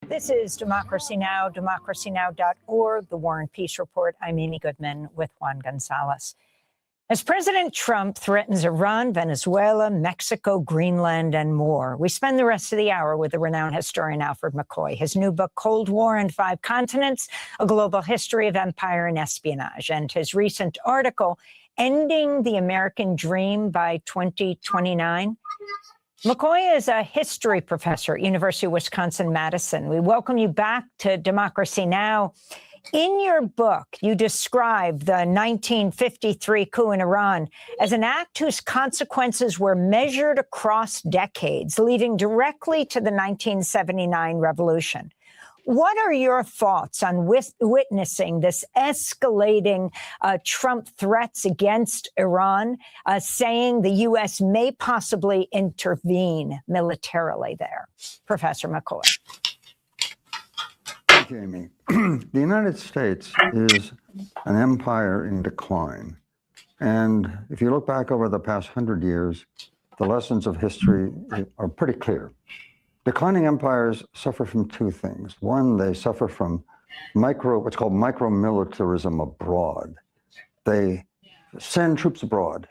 This is Democracy Now!, democracynow.org, The War and Peace Report. I'm Amy Goodman with Juan Gonzalez. As President Trump threatens Iran, Venezuela, Mexico, Greenland, and more, we spend the rest of the hour with the renowned historian Alfred McCoy. His new book, Cold War and Five Continents, A Global History of Empire and Espionage, and his recent article, Ending the American Dream by 2029. McCoy is a history professor at University of Wisconsin-Madison. We welcome you back to Democracy Now! In your book, you describe the 1953 coup in Iran as an act whose consequences were measured across decades, leading directly to the 1979 revolution. What are your thoughts on witnessing this escalating Trump threats against Iran, saying the U.S. may possibly intervene militarily there? Professor McCoy. Thank you, Amy. The United States is an empire in decline. And if you look back over the past 100 years, the lessons of history are pretty clear. Declining empires suffer from two things. One, they suffer from what's called micro-militarism abroad. They send troops abroad,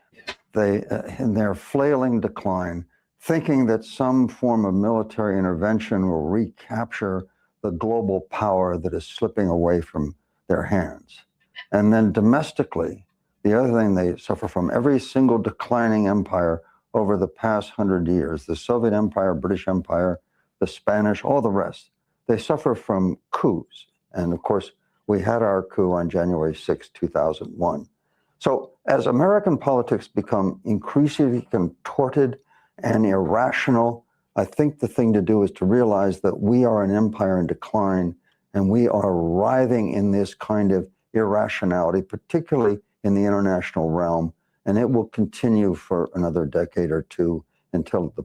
in their flailing decline, thinking that some form of military intervention will recapture the global power that is slipping away from their hands. And then domestically, the other thing they suffer from, every single declining empire over the past 100 years, the Soviet Empire, British Empire, the Spanish, all the rest, they suffer from coups. And of course, we had our coup on January 6, 2001. So as American politics become increasingly contorted and irrational, I think the thing to do is to realize that we are an empire in decline, and we are writhing in this kind of irrationality, particularly in the international realm. And it will continue for another decade or two until the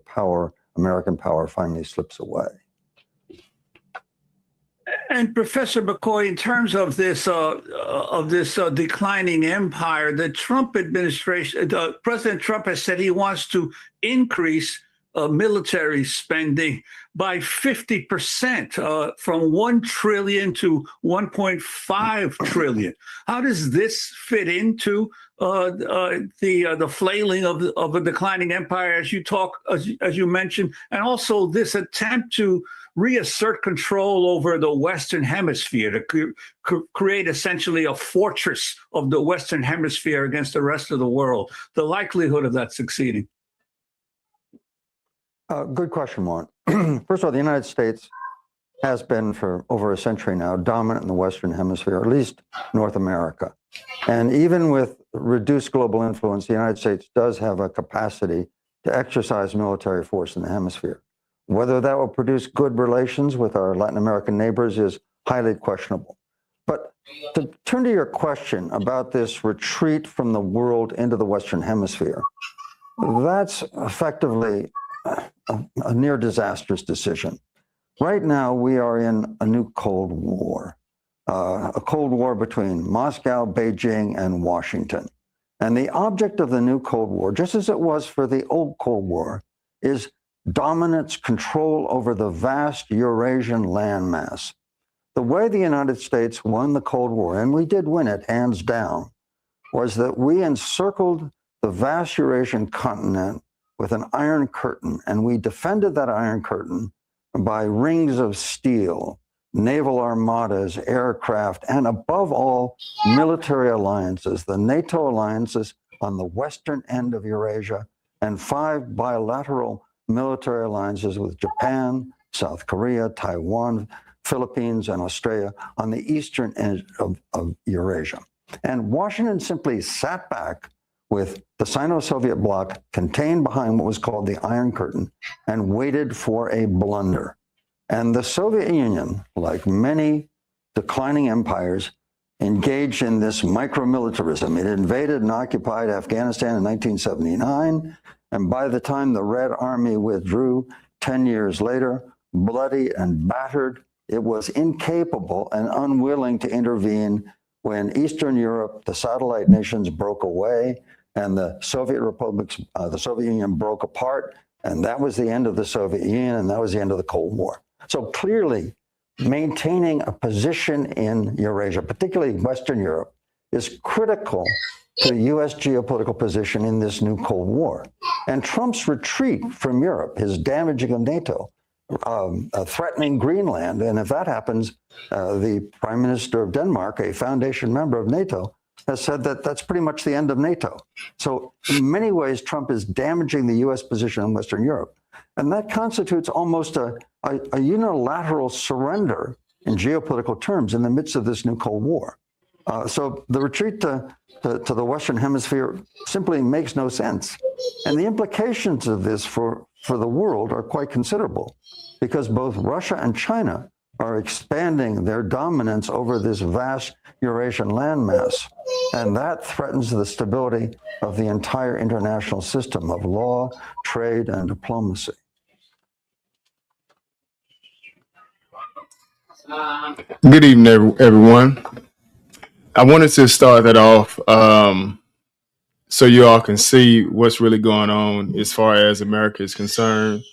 American power finally slips away. And Professor McCoy, in terms of this declining empire, the Trump administration, President Trump has said he wants to increase military spending by 50%, from $1 trillion to $1.5 trillion. How does this fit into the flailing of a declining empire, as you mentioned, and also this attempt to reassert control over the Western Hemisphere, to create essentially a fortress of the Western Hemisphere against the rest of the world? The likelihood of that succeeding? Good question, Juan. First of all, the United States has been for over a century now dominant in the Western Hemisphere, at least North America. And even with reduced global influence, the United States does have a capacity to exercise military force in the hemisphere. Whether that will produce good relations with our Latin American neighbors is highly questionable. But to turn to your question about this retreat from the world into the Western Hemisphere, that's effectively a near disastrous decision. Right now, we are in a new Cold War, a Cold War between Moscow, Beijing, and Washington. And the object of the new Cold War, just as it was for the old Cold War, is dominance, control over the vast Eurasian landmass. The way the United States won the Cold War, and we did win it hands down, was that we encircled the vast Eurasian continent with an iron curtain, and we defended that iron curtain by rings of steel, naval armadas, aircraft, and above all, military alliances, the NATO alliances on the western end of Eurasia, and 5 bilateral military alliances with Japan, South Korea, Taiwan, Philippines, and Australia on the eastern end of Eurasia. And Washington simply sat back with the Sino-Soviet bloc contained behind what was called the Iron Curtain and waited for a blunder. And the Soviet Union, like many declining empires, engaged in this micro-militarism. It invaded and occupied Afghanistan in 1979, and by the time the Red Army withdrew 10 years later, bloody and battered, it was incapable and unwilling to intervene when Eastern Europe, the satellite nations, broke away, and the Soviet republics, the Soviet Union broke apart, and that was the end of the Soviet Union, and that was the end of the Cold War. So clearly, maintaining a position in Eurasia, particularly Western Europe, is critical to the U.S. geopolitical position in this new Cold War. And Trump's retreat from Europe, his damaging of NATO, threatening Greenland, and if that happens, the Prime Minister of Denmark, a foundation member of NATO, has said that that's pretty much the end of NATO. So in many ways, Trump is damaging the U.S. position in Western Europe. And that constitutes almost a unilateral surrender in geopolitical terms in the midst of this new Cold War. So the retreat to the Western Hemisphere simply makes no sense. And the implications of this for the world are quite considerable, because both Russia and China are expanding their dominance over this vast Eurasian landmass. And that threatens the stability of the entire international system of law, trade, and diplomacy. Good evening, everyone. I wanted to start that off so you all can see what's really going on as far as America is concerned.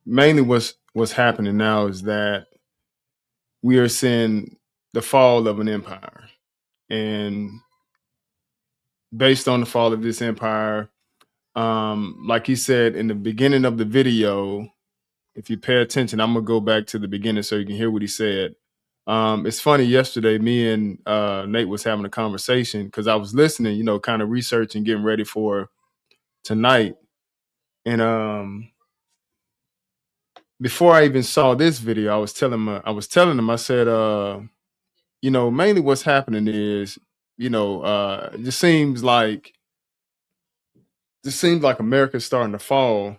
Mainly what's happening now is that we are seeing the fall of an empire. And based on the fall of this empire, like he said in the beginning of the video, if you pay attention, I'm going to go back to the beginning so you can hear what he said. It's funny, yesterday, me and Nate was having a conversation because I was listening, kind of researching, getting ready for tonight. And before I even saw this video, I was telling him, I said, mainly what's happening is, it just seems like America's starting to fall.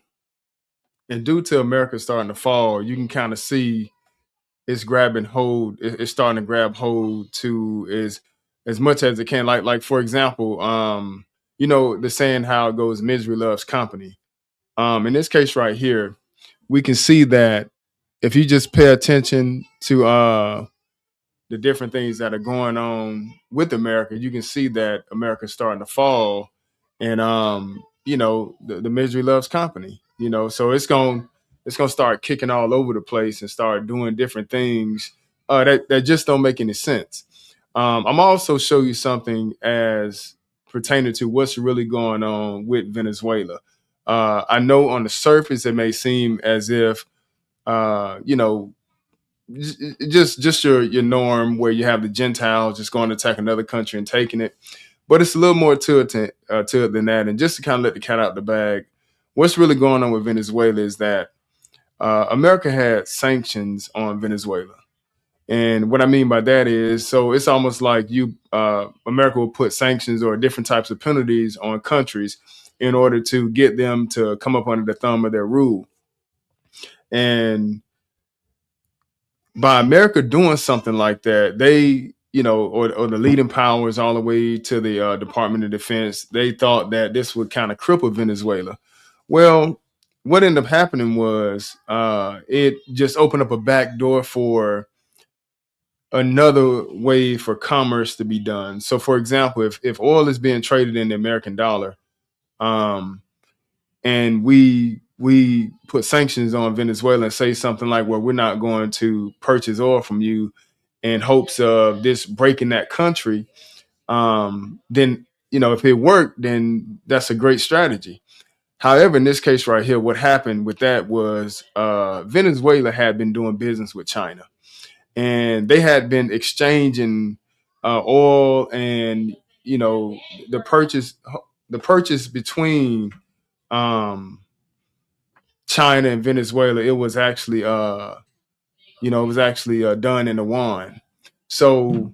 And due to America starting to fall, you can kind of see it's grabbing hold. It's starting to grab hold to as much as it can. Like for example, the saying how it goes, misery loves company. In this case right here, we can see that if you just pay attention to the different things that are going on with America, you can see that America's starting to fall, and the misery loves company. So it's going to start kicking all over the place and start doing different things that just don't make any sense. I'm also show you something as pertaining to what's really going on with Venezuela. I know on the surface it may seem as if just your norm where you have the Gentiles just going to attack another country and taking it, but it's a little more to it than that. And just to kind of let the cat out of the bag, what's really going on with Venezuela is that America had sanctions on Venezuela. And what I mean by that is, so it's almost like America will put sanctions or different types of penalties on countries in order to get them to come up under the thumb of their rule. And by America doing something like that, they, or the leading powers all the way to the Department of Defense, they thought that this would kind of cripple Venezuela. Well, what ended up happening was it just opened up a back door for another way for commerce to be done. So, for example, if oil is being traded in the American dollar, and we put sanctions on Venezuela and say something like, well, we're not going to purchase oil from you in hopes of this breaking that country, then, if it worked, then that's a great strategy. However, in this case right here, what happened with that was Venezuela had been doing business with China, and they had been exchanging oil, and, the purchase between China and Venezuela, it was actually done in the yuan. So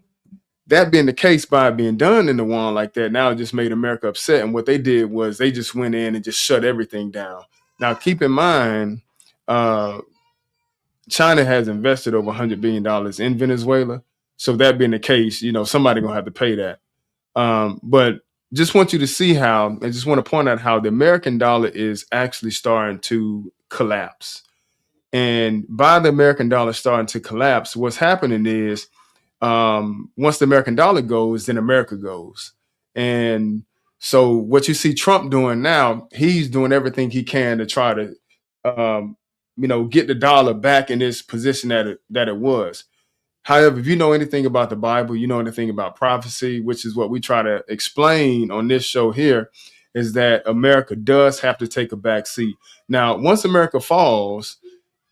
that being the case, by being done in the yuan like that, now it just made America upset. And what they did was they just went in and just shut everything down. Now, keep in mind, China has invested over $100 billion in Venezuela. So that being the case, somebody gonna have to pay that. But just want you to see how, I just want to point out how the American dollar is actually starting to collapse. And by the American dollar starting to collapse, what's happening is once the American dollar goes, then America goes. And so what you see Trump doing now, he's doing everything he can to try to get the dollar back in its position that it was. However, if you know anything about the Bible, you know anything about prophecy, which is what we try to explain on this show here, is that America does have to take a back seat. Now, once America falls,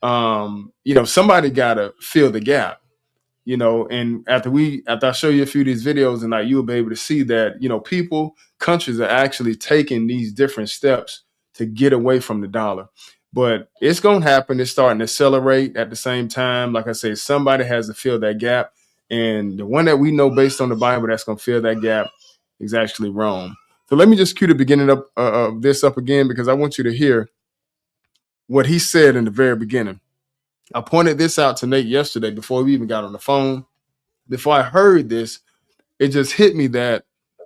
somebody got to fill the gap. And after I show you a few of these videos, and you'll be able to see that, countries are actually taking these different steps to get away from the dollar. But it's going to happen. It's starting to accelerate at the same time. Like I say, somebody has to fill that gap. And the one that we know based on the Bible that's going to fill that gap is actually Rome. So let me just cue the beginning of this up again, because I want you to hear what he said in the very beginning. I pointed this out to Nate yesterday before we even got on the phone. Before I heard this, it just hit me that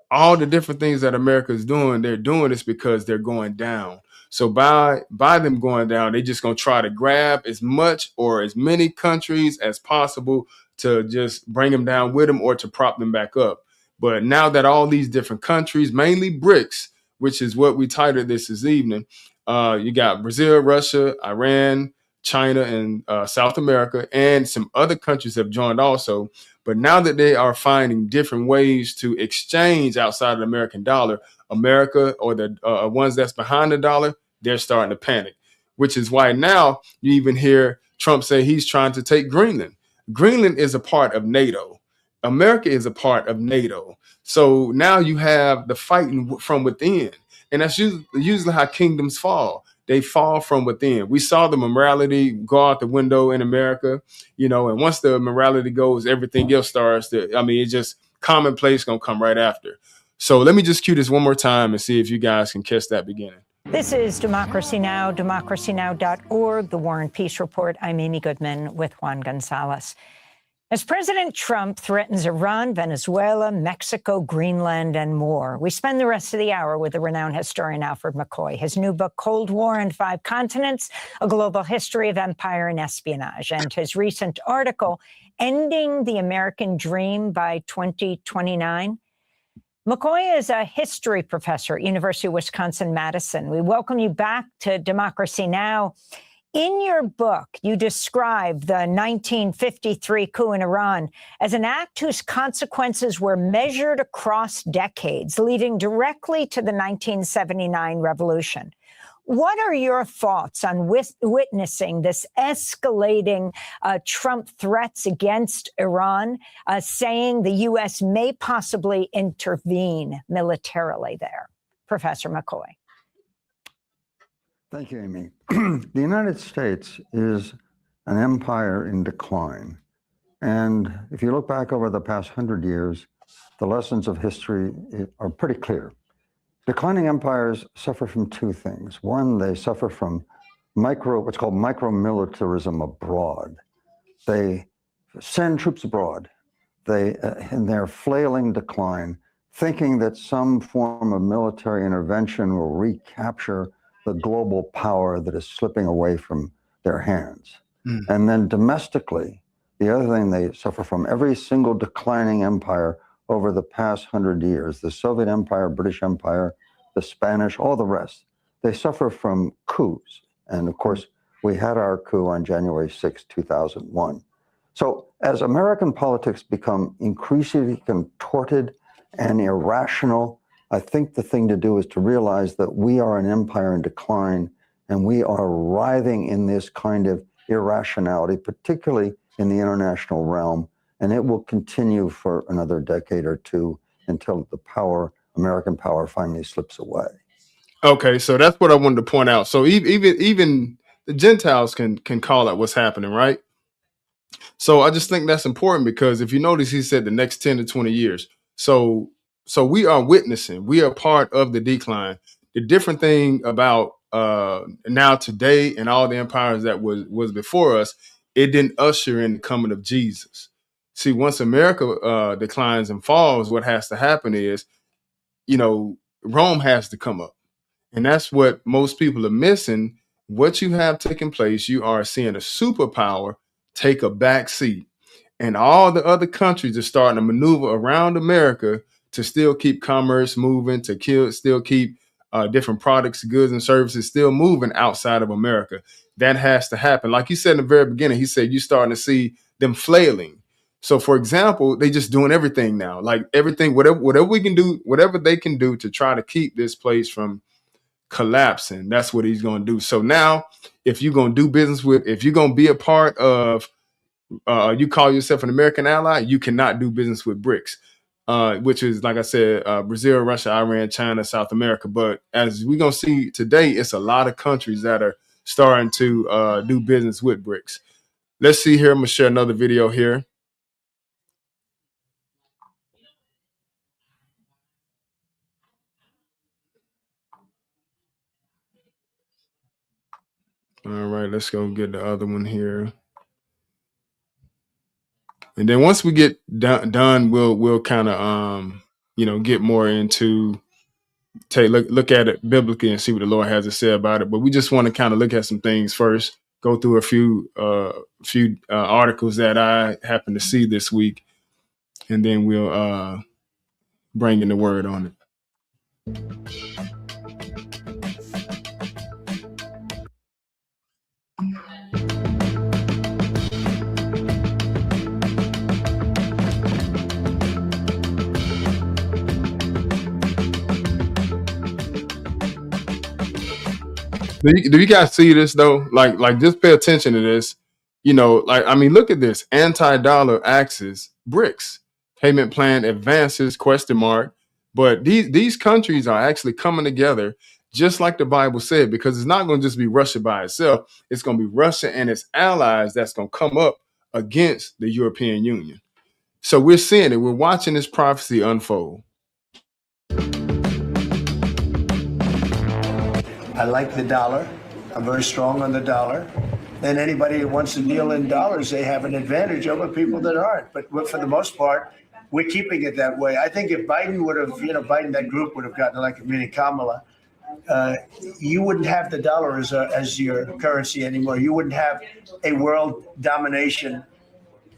all the different things that America is doing, they're doing this because they're going down. So by them going down, they're just going to try to grab as much or as many countries as possible to just bring them down with them or to prop them back up. But now that all these different countries, mainly BRICS, which is what we titled this evening, you got Brazil, Russia, Iran, China, and South America, and some other countries have joined also. But now that they are finding different ways to exchange outside of the American dollar, America or the ones that's behind the dollar, they're starting to panic, which is why now you even hear Trump say he's trying to take Greenland. Greenland is a part of NATO. America is a part of NATO. So now you have the fighting from within. And that's usually how kingdoms fall. They fall from within. We saw the morality go out the window in America, and once the morality goes, everything else starts to, it's just commonplace going to come right after. So let me just cue this one more time and see if you guys can catch that beginning. This is Democracy Now!, democracynow.org, the War and Peace Report. I'm Amy Goodman with Juan Gonzalez. As President Trump threatens Iran, Venezuela, Mexico, Greenland, and more, we spend the rest of the hour with the renowned historian Alfred McCoy. His new book, Cold War and Five Continents, A Global History of Empire and Espionage, and his recent article, Ending the American Dream by 2029. McCoy is a history professor at University of Wisconsin-Madison. We welcome you back to Democracy Now! In your book, you describe the 1953 coup in Iran as an act whose consequences were measured across decades, leading directly to the 1979 revolution. What are your thoughts on witnessing this escalating Trump threats against Iran, saying the U.S. may possibly intervene militarily there? Professor McCoy. Thank you, Amy. The United States is an empire in decline. And if you look back over the past 100 years, the lessons of history are pretty clear. Declining empires suffer from two things. One, they suffer from what's called micro-militarism abroad. They send troops abroad. They, in their flailing decline, thinking that some form of military intervention will recapture the global power that is slipping away from their hands. And then domestically, the other thing they suffer from, every single declining empire over the past 100 years, the Soviet Empire, British Empire, the Spanish, all the rest, they suffer from coups. And of course, we had our coup on January 6, 2001. So as American politics become increasingly contorted and irrational, I think the thing to do is to realize that we are an empire in decline, and we are writhing in this kind of irrationality, particularly in the international realm, and it will continue for another decade or two until the American power finally slips away. Okay, so that's what I wanted to point out. So even the Gentiles can call out what's happening, right? So I just think that's important, because if you notice, he said the next 10 to 20 years. So we are witnessing, we are part of the decline. The different thing about now today and all the empires that was before us, it didn't usher in the coming of Jesus. See, once America declines and falls, what has to happen is, Rome has to come up. And that's what most people are missing. What you have taken place, you are seeing a superpower take a back seat. And all the other countries are starting to maneuver around America to still keep commerce moving, to still keep different products, goods, and services still moving outside of America. That has to happen. Like you said in the very beginning, he said you're starting to see them flailing. So, for example, they just doing everything now, like everything, whatever we can do, whatever they can do to try to keep this place from collapsing. That's what he's going to do. So now, if you're going to do business with, if you're going to be a part of, you call yourself an American ally, you cannot do business with B.R.I.C.S, which is, like I said, Brazil, Russia, Iran, China, South America. But as we're going to see today, it's a lot of countries that are starting to do business with B.R.I.C.S. Let's see here. I'm going to share another video here. All right, let's go get the other one here. And then once we get done, we'll kind of get more into look at it biblically and see what the Lord has to say about it. But we just want to kind of look at some things first, go through a few articles that I happened to see this week, and then we'll bring in the word on it. Do you guys see this though? Like just pay attention to this. Look at this. Anti-dollar axis, B.R.I.C.S, payment plan advances, ? But these countries are actually coming together just like the Bible said, because it's not going to just be Russia by itself. It's going to be Russia and its allies that's going to come up against the European Union. So we're seeing it. We're watching this prophecy unfold. I like the dollar. I'm very strong on the dollar. And anybody who wants to deal in dollars, they have an advantage over people that aren't. But for the most part, we're keeping it that way. I think if Biden would have, Biden, that group would have gotten elected, meaning Kamala, you wouldn't have the dollar as your currency anymore. You wouldn't have a world domination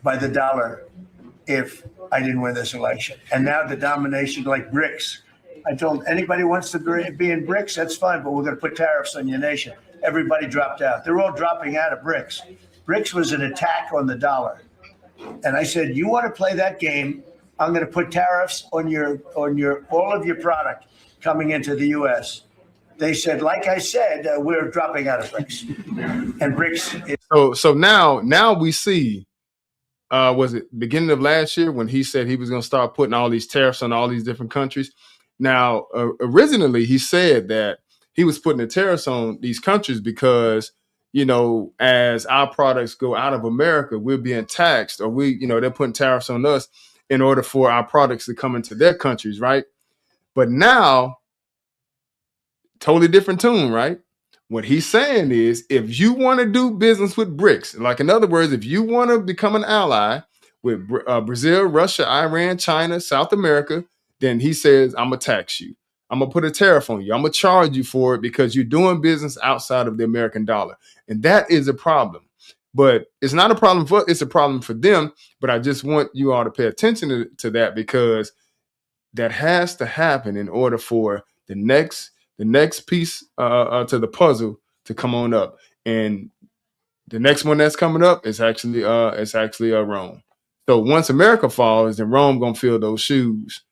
by the dollar if I didn't win this election. And now the domination, like B.R.I.C.S. I told anybody who wants to be in B.R.I.C.S, that's fine, but we're going to put tariffs on your nation. Everybody dropped out. They're all dropping out of B.R.I.C.S. B.R.I.C.S was an attack on the dollar. And I said, you want to play that game, I'm going to put tariffs on all of your product coming into the U.S. They said, like I said, we're dropping out of B.R.I.C.S. And B.R.I.C.S is— So now we see, was it beginning of last year when he said he was going to start putting all these tariffs on all these different countries? Now, originally, he said that he was putting the tariffs on these countries because, as our products go out of America, we're being taxed, or they're putting tariffs on us in order for our products to come into their countries, right? But now, totally different tune, right? What he's saying is, if you want to do business with B.R.I.C.S, like in other words, if you want to become an ally with Brazil, Russia, Iran, China, South America, then he says, I'm going to tax you. I'm going to put a tariff on you. I'm going to charge you for it because you're doing business outside of the American dollar. And that is a problem. But it's not a problem it's a problem for them. But I just want you all to pay attention to that, because that has to happen in order for the next piece to the puzzle to come on up. And the next one that's coming up is actually Rome. So once America falls, then Rome going to fill those shoes.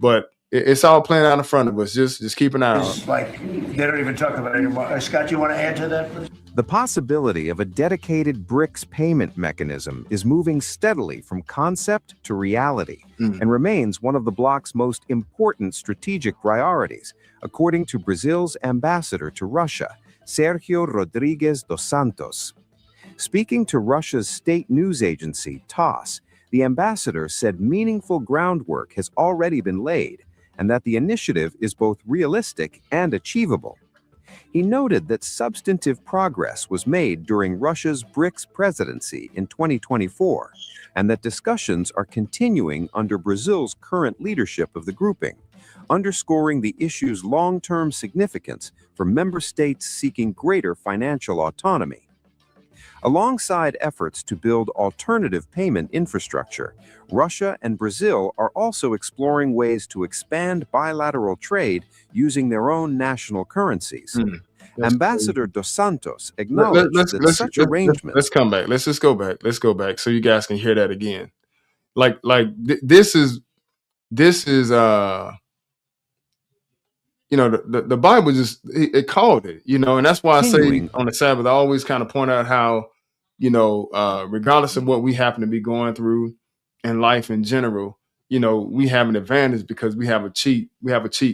But it's all playing out in front of us. Just keep an eye on it. It's like they don't even talk about it anymore. Scott, you want to add to that, please? The possibility of a dedicated B.R.I.C.S payment mechanism is moving steadily from concept to reality and remains one of the bloc's most important strategic priorities, according to Brazil's ambassador to Russia, Sergio Rodrigues dos Santos. Speaking to Russia's state news agency, TASS, the ambassador said meaningful groundwork has already been laid and that the initiative is both realistic and achievable. He noted that substantive progress was made during Russia's B.R.I.C.S presidency in 2024, and that discussions are continuing under Brazil's current leadership of the grouping, underscoring the issue's long-term significance for member states seeking greater financial autonomy. Alongside efforts to build alternative payment infrastructure, Russia and Brazil are also exploring ways to expand bilateral trade using their own national currencies. That's Ambassador crazy. Dos Santos Let- acknowledged let's that let's such let's arrangements let's come back. Let's just go back. Let's go back so you guys can hear that again. This is the Bible just it called it, and that's why I say continuing on the Sabbath I always kind of point out how regardless of what we happen to be going through in life in general, we have an advantage because we have a cheat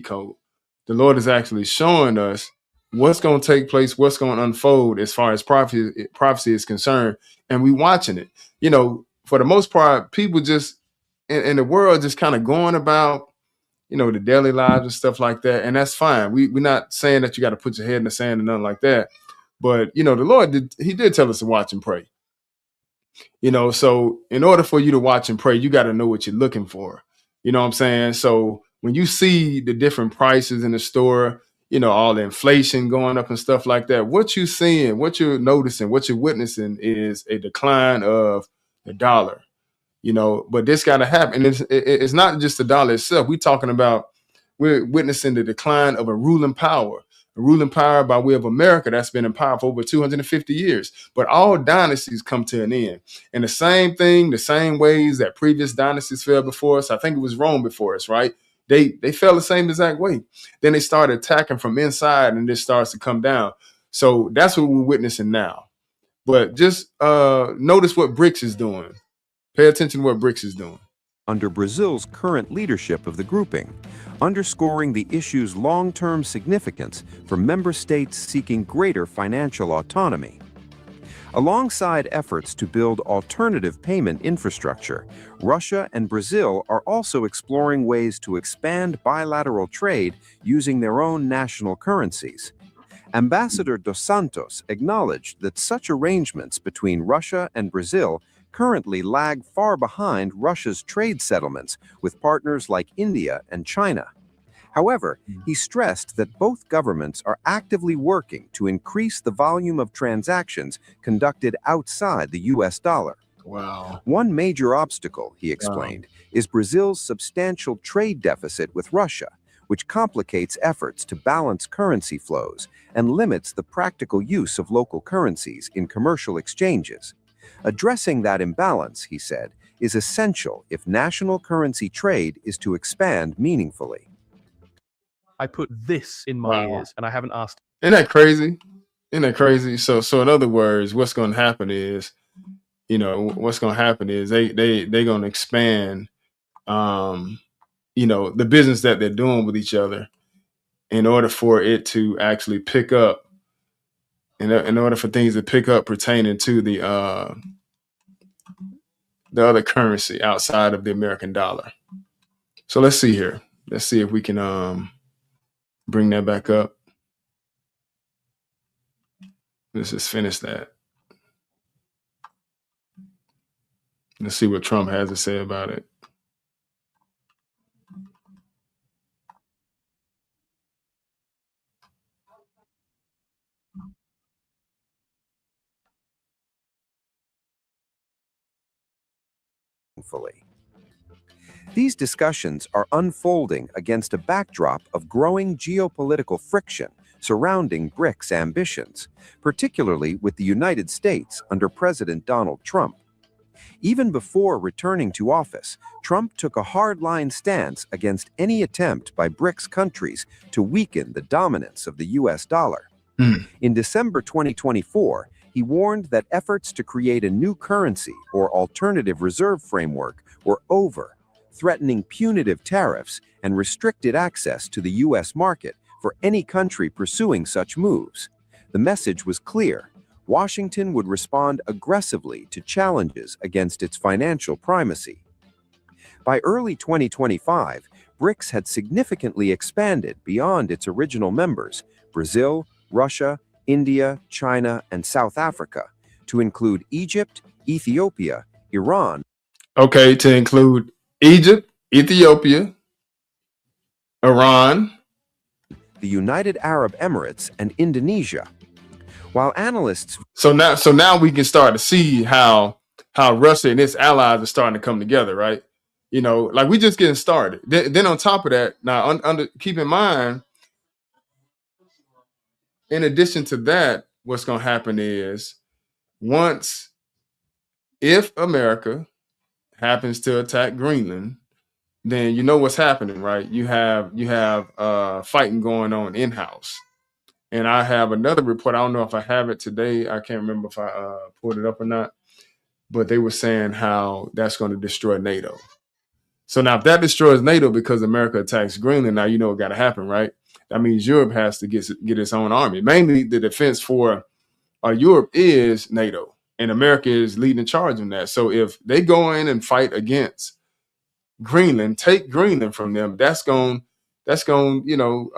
code. The Lord is actually showing us what's going to take place, what's going to unfold as far as prophecy is concerned, and we watching it. For the most part, people just in the world just kind of going about the daily lives and stuff like that. And that's fine. We're not saying that you got to put your head in the sand and nothing like that. But, the Lord did tell us to watch and pray. So in order for you to watch and pray, you got to know what you're looking for. You know what I'm saying? So when you see the different prices in the store, all the inflation going up and stuff like that, what you're seeing, what you're noticing, what you're witnessing is a decline of the dollar. But this got to happen. And it's not just the dollar itself. We're witnessing the decline of a ruling power by way of America that's been in power for over 250 years. But all dynasties come to an end. And the same thing, the same ways that previous dynasties fell before us. I think it was Rome before us, right? They fell the same exact way. Then they started attacking from inside and this starts to come down. So that's what we're witnessing now. But just notice what B.R.I.C.S is doing. Pay attention to what B.R.I.C.S is doing. under Brazil's current leadership of the grouping, underscoring the issue's long-term significance for member states seeking greater financial autonomy. Alongside efforts to build alternative payment infrastructure, Russia and Brazil are also exploring ways to expand bilateral trade using their own national currencies. Ambassador Dos Santos acknowledged that such arrangements between Russia and Brazil currently lag far behind Russia's trade settlements with partners like India and China. However, he stressed that both governments are actively working to increase the volume of transactions conducted outside the US dollar. Wow. One major obstacle, he explained, is Brazil's substantial trade deficit with Russia, which complicates efforts to balance currency flows and limits the practical use of local currencies in commercial exchanges. Addressing that imbalance, he said, is essential if national currency trade is to expand meaningfully. I put this in my ears and I haven't asked. Isn't that crazy? So in other words, what's going to happen is, they're going to expand, the business that they're doing with each other in order for it to actually pick up, in order for things to pick up pertaining to the other currency outside of the American dollar. So let's see here. Let's see if we can bring that back up. Let's just finish that. Let's see what Trump has to say about it. These discussions are unfolding against a backdrop of growing geopolitical friction surrounding B.R.I.C.S ambitions, particularly with the United States under President Donald Trump. Even before returning to office, Trump took a hardline stance against any attempt by B.R.I.C.S countries to weaken the dominance of the US dollar. In December 2024, he warned that efforts to create a new currency or alternative reserve framework were over, threatening punitive tariffs and restricted access to the US market for any country pursuing such moves. The message was clear. Washington would respond aggressively to challenges against its financial primacy. By early 2025, B.R.I.C.S had significantly expanded beyond its original members, Brazil, Russia, India, China, and South Africa, to include Egypt, Ethiopia, Iran. Okay, to include Egypt, Ethiopia, Iran, the United Arab Emirates, and Indonesia. While analysts So now we can start to see how Russia and its allies are starting to come together, right? You know, like we just getting started. Then on top of that, now keep in mind, in addition to that, what's going to happen is if America happens to attack Greenland, then you know what's happening, right? You have fighting going on in-house. And I have another report. I don't know if I have it today. I can't remember if I pulled it up or not. But they were saying how that's going to destroy NATO. So now if that destroys NATO because America attacks Greenland, now you know what got to happen, right? That means Europe has to get its own army. Mainly the defense for Europe is NATO. And America is leading the charge in that. So if they go in and fight against Greenland, take Greenland from them, that's going, you know,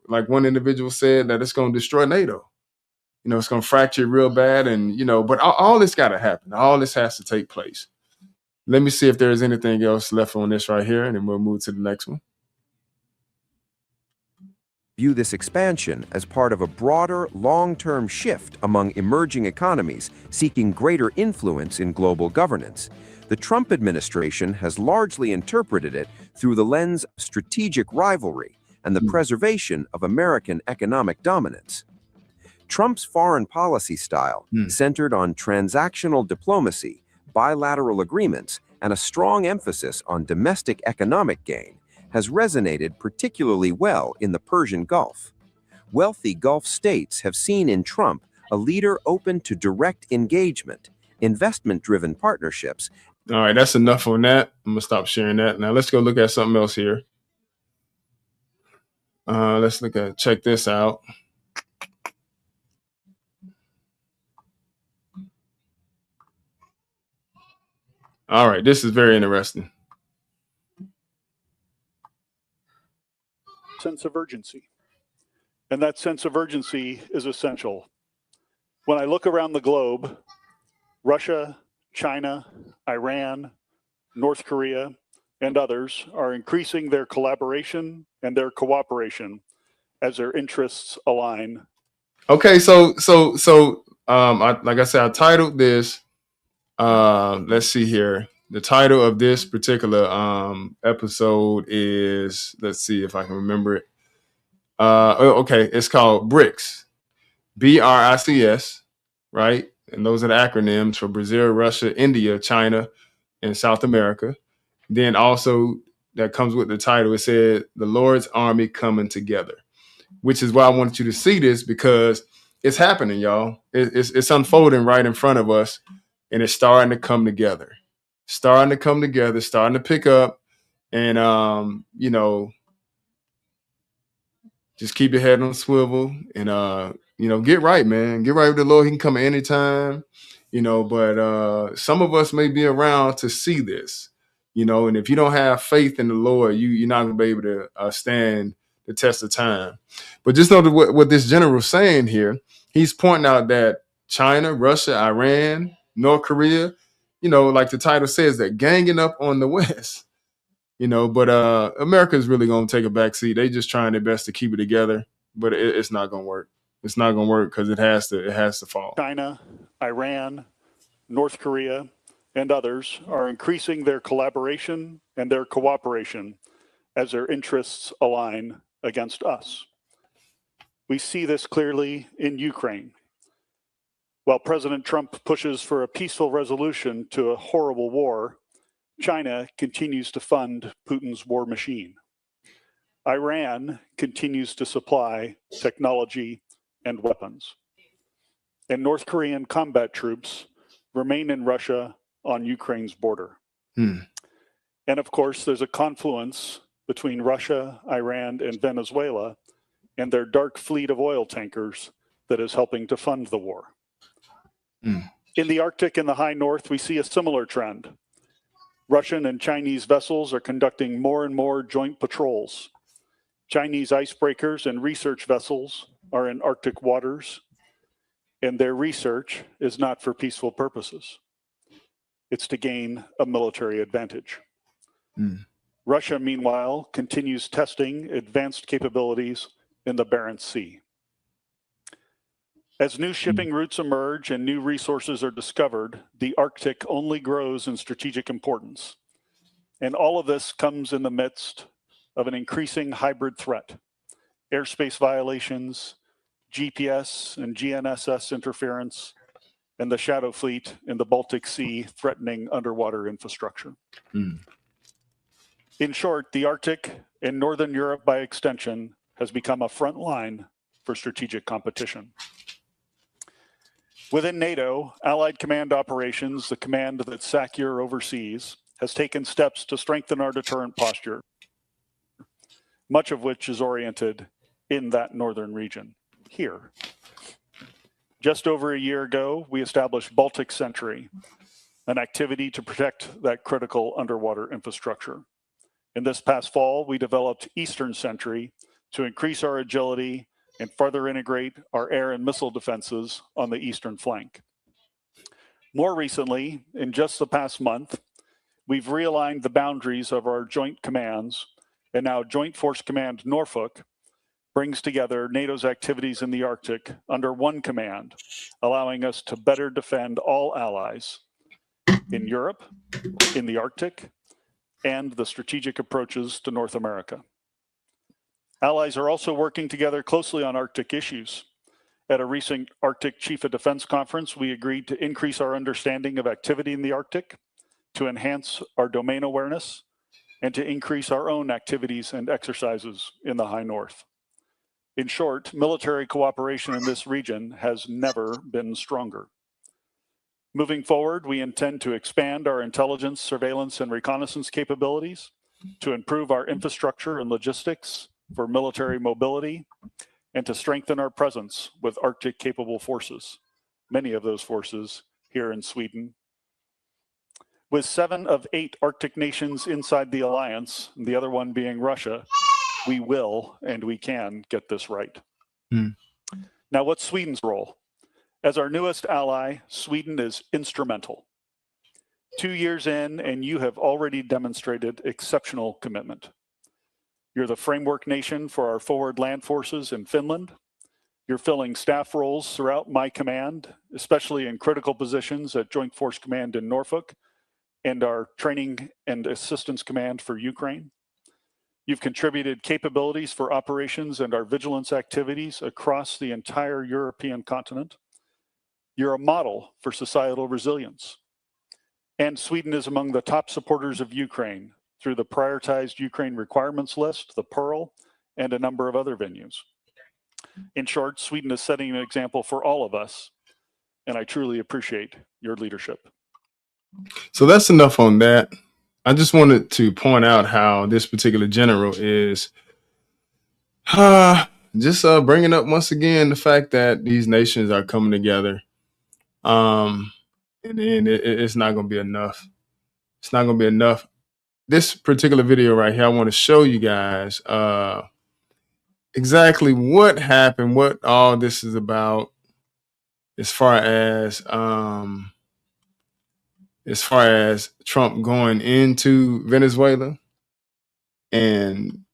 like one individual said, that it's going to destroy NATO. You know, it's going to fracture real bad. And, you know, but all this got to happen. All this has to take place. Let me see if there's anything else left on this right here, and then we'll move to the next one. view this expansion as part of a broader, long-term shift among emerging economies seeking greater influence in global governance. The Trump administration has largely interpreted it through the lens of strategic rivalry and the preservation of American economic dominance. Trump's foreign policy style, centered on transactional diplomacy, bilateral agreements, and a strong emphasis on domestic economic gain, has resonated particularly well in the Persian Gulf. Wealthy Gulf states have seen in Trump a leader open to direct engagement, investment-driven partnerships. All right, that's enough on that. I'm gonna stop sharing that. Now let's go look at something else here. Let's check this out. All right, this is very interesting. Sense of urgency. And that sense of urgency is essential. When I look around the globe, Russia, China, Iran, North Korea, and others are increasing their collaboration and their cooperation as their interests align. Okay, so like I said, I titled this. Let's see here. The title of this particular episode is, let's see if I can remember it. Okay, it's called B.R.I.C.S, B.R.I.C.S, right? And those are the acronyms for Brazil, Russia, India, China, and South America. Then also that comes with the title, it said the Lord's Army coming together, which is why I wanted you to see this, because it's happening, y'all. It's unfolding right in front of us, and it's starting to come together, starting to pick up. And, you know, just keep your head on a swivel and, you know, get right, man. Get right with the Lord. He can come at any time, you know, but some of us may be around to see this, you know, and if you don't have faith in the Lord, you're not going to be able to stand the test of time. But just know that what this general's saying here, he's pointing out that China, Russia, Iran, North Korea, you know, like the title says, they're ganging up on the West. You know, but America is really going to take a backseat. They just trying their best to keep it together, but it's not going to work. It's not going to work because it has to fall. China, Iran, North Korea, and others are increasing their collaboration and their cooperation as their interests align against us. We see this clearly in Ukraine. While President Trump pushes for a peaceful resolution to a horrible war, China continues to fund Putin's war machine. Iran continues to supply technology and weapons. And North Korean combat troops remain in Russia on Ukraine's border. And of course, there's a confluence between Russia, Iran, and Venezuela and their dark fleet of oil tankers that is helping to fund the war. In the Arctic and the high north, we see a similar trend. Russian and Chinese vessels are conducting more and more joint patrols. Chinese icebreakers and research vessels are in Arctic waters, and their research is not for peaceful purposes. It's to gain a military advantage. Russia, meanwhile, continues testing advanced capabilities in the Barents Sea. As new shipping routes emerge and new resources are discovered, the Arctic only grows in strategic importance. And all of this comes in the midst of an increasing hybrid threat: airspace violations, GPS and GNSS interference, and the shadow fleet in the Baltic Sea threatening underwater infrastructure. In short, the Arctic and Northern Europe by extension has become a front line for strategic competition. Within NATO, Allied Command Operations, the command that SACEUR oversees, has taken steps to strengthen our deterrent posture, much of which is oriented in that northern region, here. Just over a year ago, we established Baltic Sentry, an activity to protect that critical underwater infrastructure. And this past fall, we developed Eastern Sentry to increase our agility and further integrate our air and missile defenses on the eastern flank. More recently, in just the past month, we've realigned the boundaries of our joint commands, and now Joint Force Command Norfolk brings together NATO's activities in the Arctic under one command, allowing us to better defend all allies in Europe, in the Arctic, and the strategic approaches to North America. Allies are also working together closely on Arctic issues. At a recent Arctic Chief of Defense conference, we agreed to increase our understanding of activity in the Arctic, to enhance our domain awareness, and to increase our own activities and exercises in the High North. In short, military cooperation in this region has never been stronger. Moving forward, we intend to expand our intelligence, surveillance, and reconnaissance capabilities, to improve our infrastructure and logistics for military mobility, and to strengthen our presence with Arctic-capable forces, many of those forces here in Sweden. With 7 of 8 Arctic nations inside the alliance, the other one being Russia, we will and we can get this right. Now, what's Sweden's role? As our newest ally, Sweden is instrumental. 2 years in, and you have already demonstrated exceptional commitment. You're the framework nation for our forward land forces in Finland. You're filling staff roles throughout my command, especially in critical positions at Joint Force Command in Norfolk and our Training and Assistance Command for Ukraine. You've contributed capabilities for operations and our vigilance activities across the entire European continent. You're a model for societal resilience. And Sweden is among the top supporters of Ukraine through the prioritized Ukraine requirements list, the Pearl, and a number of other venues. In short, Sweden is setting an example for all of us, and I truly appreciate your leadership. So that's enough on that. I just wanted to point out how this particular general is just bringing up once again the fact that these nations are coming together. And it's not going to be enough. It's not going to be enough. This particular video right here, I want to show you guys exactly what happened, what all this is about, as far as Trump going into Venezuela. And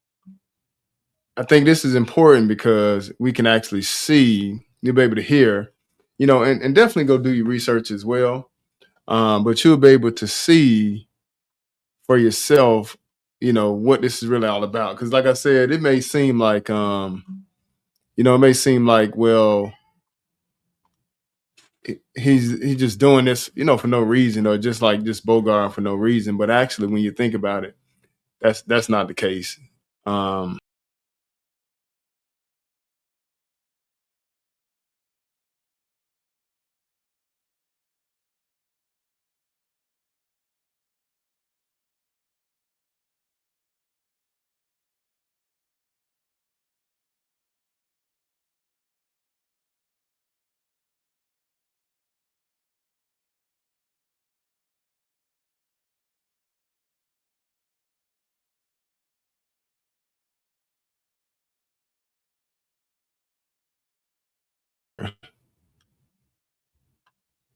I think this is important because we can actually see, you'll be able to hear, and definitely go do your research as well. But you'll be able to see for yourself, what this is really all about. Because like I said, it may seem like, well, he's just doing this, for no reason, or just Bogart for no reason. But actually, when you think about it, that's not the case.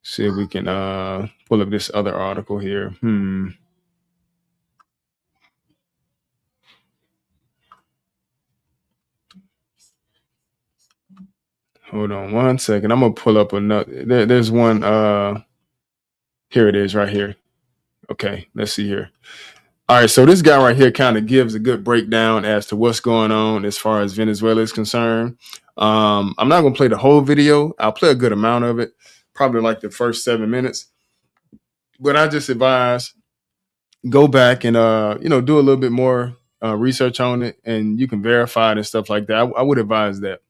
See if we can pull up this other article here. Hold on one second. I'm gonna pull up another. There's one. Here it is, right here. Okay, let's see here. All right, so this guy right here kind of gives a good breakdown as to what's going on as far as Venezuela is concerned. I'm not gonna play the whole video. I'll play a good amount of it, probably like the first 7 minutes. But I just advise go back and do a little bit more research on it, and you can verify it and stuff like that. I would advise that.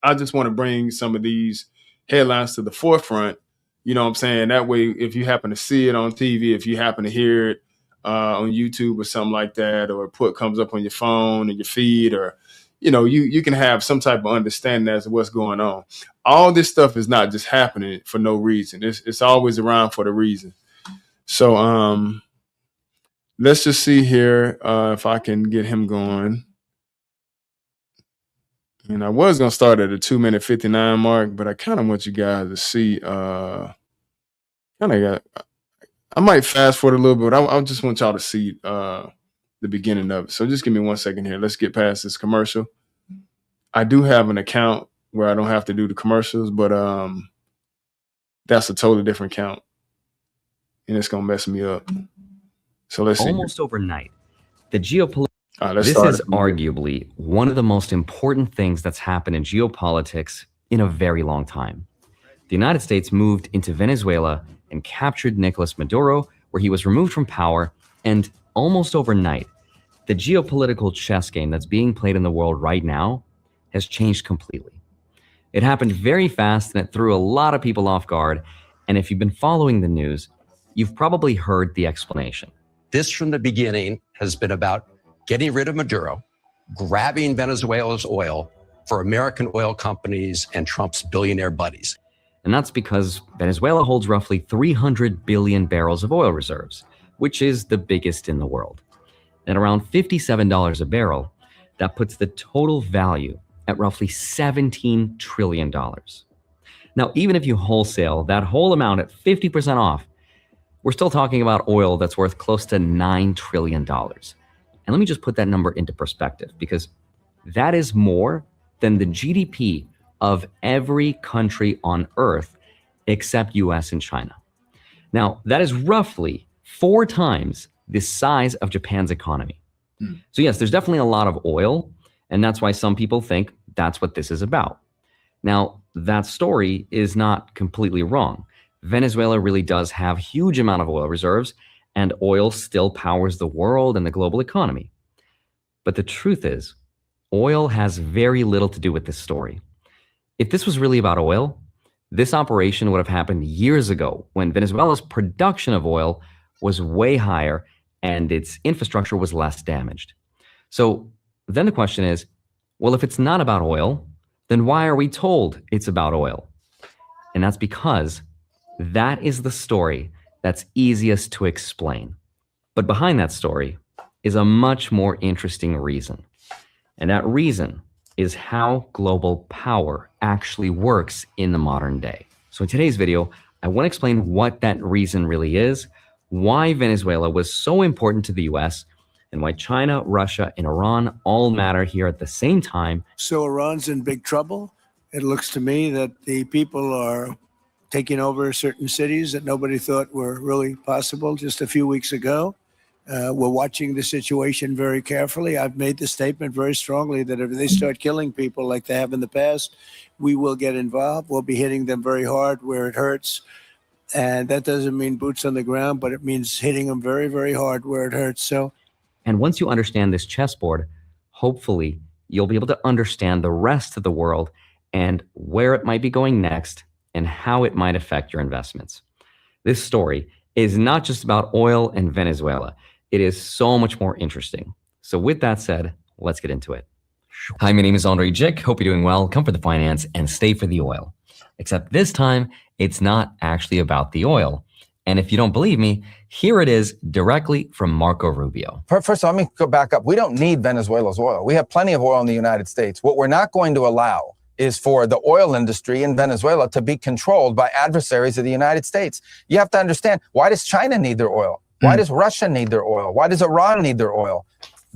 I just want to bring some of these headlines to the forefront. You know what I'm saying? That way, if you happen to see it on TV, if you happen to hear it on YouTube or something like that, or comes up on your phone or your feed, or you can have some type of understanding as to what's going on. All this stuff is not just happening for no reason. It's always around for the reason. So let's just see here if I can get him going. And I was going to start at a 2-minute 59 mark, but I kind of want you guys to see, I might fast forward a little bit, but I just want y'all to see the beginning of it. So just give me 1 second here. Let's get past this commercial. I do have an account where I don't have to do the commercials, but that's a totally different account. And it's going to mess me up. So let's see. Almost overnight, the geopolitical. This is arguably one of the most important things that's happened in geopolitics in a very long time. The United States moved into Venezuela and captured Nicolas Maduro, where he was removed from power. And almost overnight, the geopolitical chess game that's being played in the world right now has changed completely. It happened very fast, and it threw a lot of people off guard. And if you've been following the news, you've probably heard the explanation. This from the beginning has been about getting rid of Maduro, grabbing Venezuela's oil for American oil companies and Trump's billionaire buddies. And that's because Venezuela holds roughly 300 billion barrels of oil reserves, which is the biggest in the world. At around $57 a barrel, that puts the total value at roughly $17 trillion. Now, even if you wholesale that whole amount at 50% off, we're still talking about oil that's worth close to $9 trillion. And let me just put that number into perspective, because that is more than the GDP of every country on earth except US and China. Now, that is roughly 4 times the size of Japan's economy. So yes, there's definitely a lot of oil, and that's why some people think that's what this is about. Now, that story is not completely wrong. Venezuela really does have huge amount of oil reserves, and oil still powers the world and the global economy. But the truth is, oil has very little to do with this story. If this was really about oil, this operation would have happened years ago, when Venezuela's production of oil was way higher and its infrastructure was less damaged. So then the question is, well, if it's not about oil, then why are we told it's about oil? And that's because that is the story that's easiest to explain. But behind that story is a much more interesting reason. And that reason is how global power actually works in the modern day. So in today's video, I want to explain what that reason really is, why Venezuela was so important to the US, and why China, Russia, and Iran all matter here at the same time. So Iran's in big trouble. It looks to me that the people are taking over certain cities that nobody thought were really possible just a few weeks ago. We're watching the situation very carefully. I've made the statement very strongly that if they start killing people like they have in the past, we will get involved. We'll be hitting them very hard where it hurts. And that doesn't mean boots on the ground, but it means hitting them very, very hard where it hurts. And once you understand this chessboard, hopefully you'll be able to understand the rest of the world and where it might be going next and how it might affect your investments. This story is not just about oil and Venezuela. It is so much more interesting. So with that said, let's get into it. Hi, my name is Andre Jick. Hope you're doing well. Come for the finance and stay for the oil. Except this time, it's not actually about the oil. And if you don't believe me, here it is directly from Marco Rubio. First of all, let me go back up. We don't need Venezuela's oil. We have plenty of oil in the United States. What we're not going to allow is for the oil industry in Venezuela to be controlled by adversaries of the United States. You have to understand, why does China need their oil? Why does Russia need their oil? Why does Iran need their oil?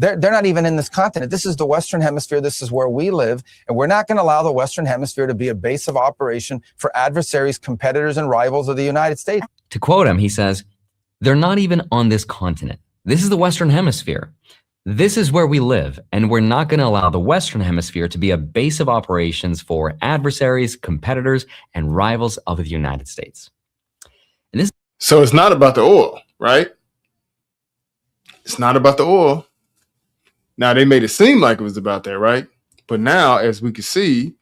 They're not even in this continent. This is the Western Hemisphere. This is where we live. And we're not going to allow the Western Hemisphere to be a base of operation for adversaries, competitors, and rivals of the United States. To quote him, he says, "They're not even on this continent. This is the Western Hemisphere. This is where we live, and we're not going to allow the Western Hemisphere to be a base of operations for adversaries, competitors, and rivals of the United States." And this. So it's not about the oil, right? It's not about the oil. Now, they made it seem like it was about that, right? But now, as we can see,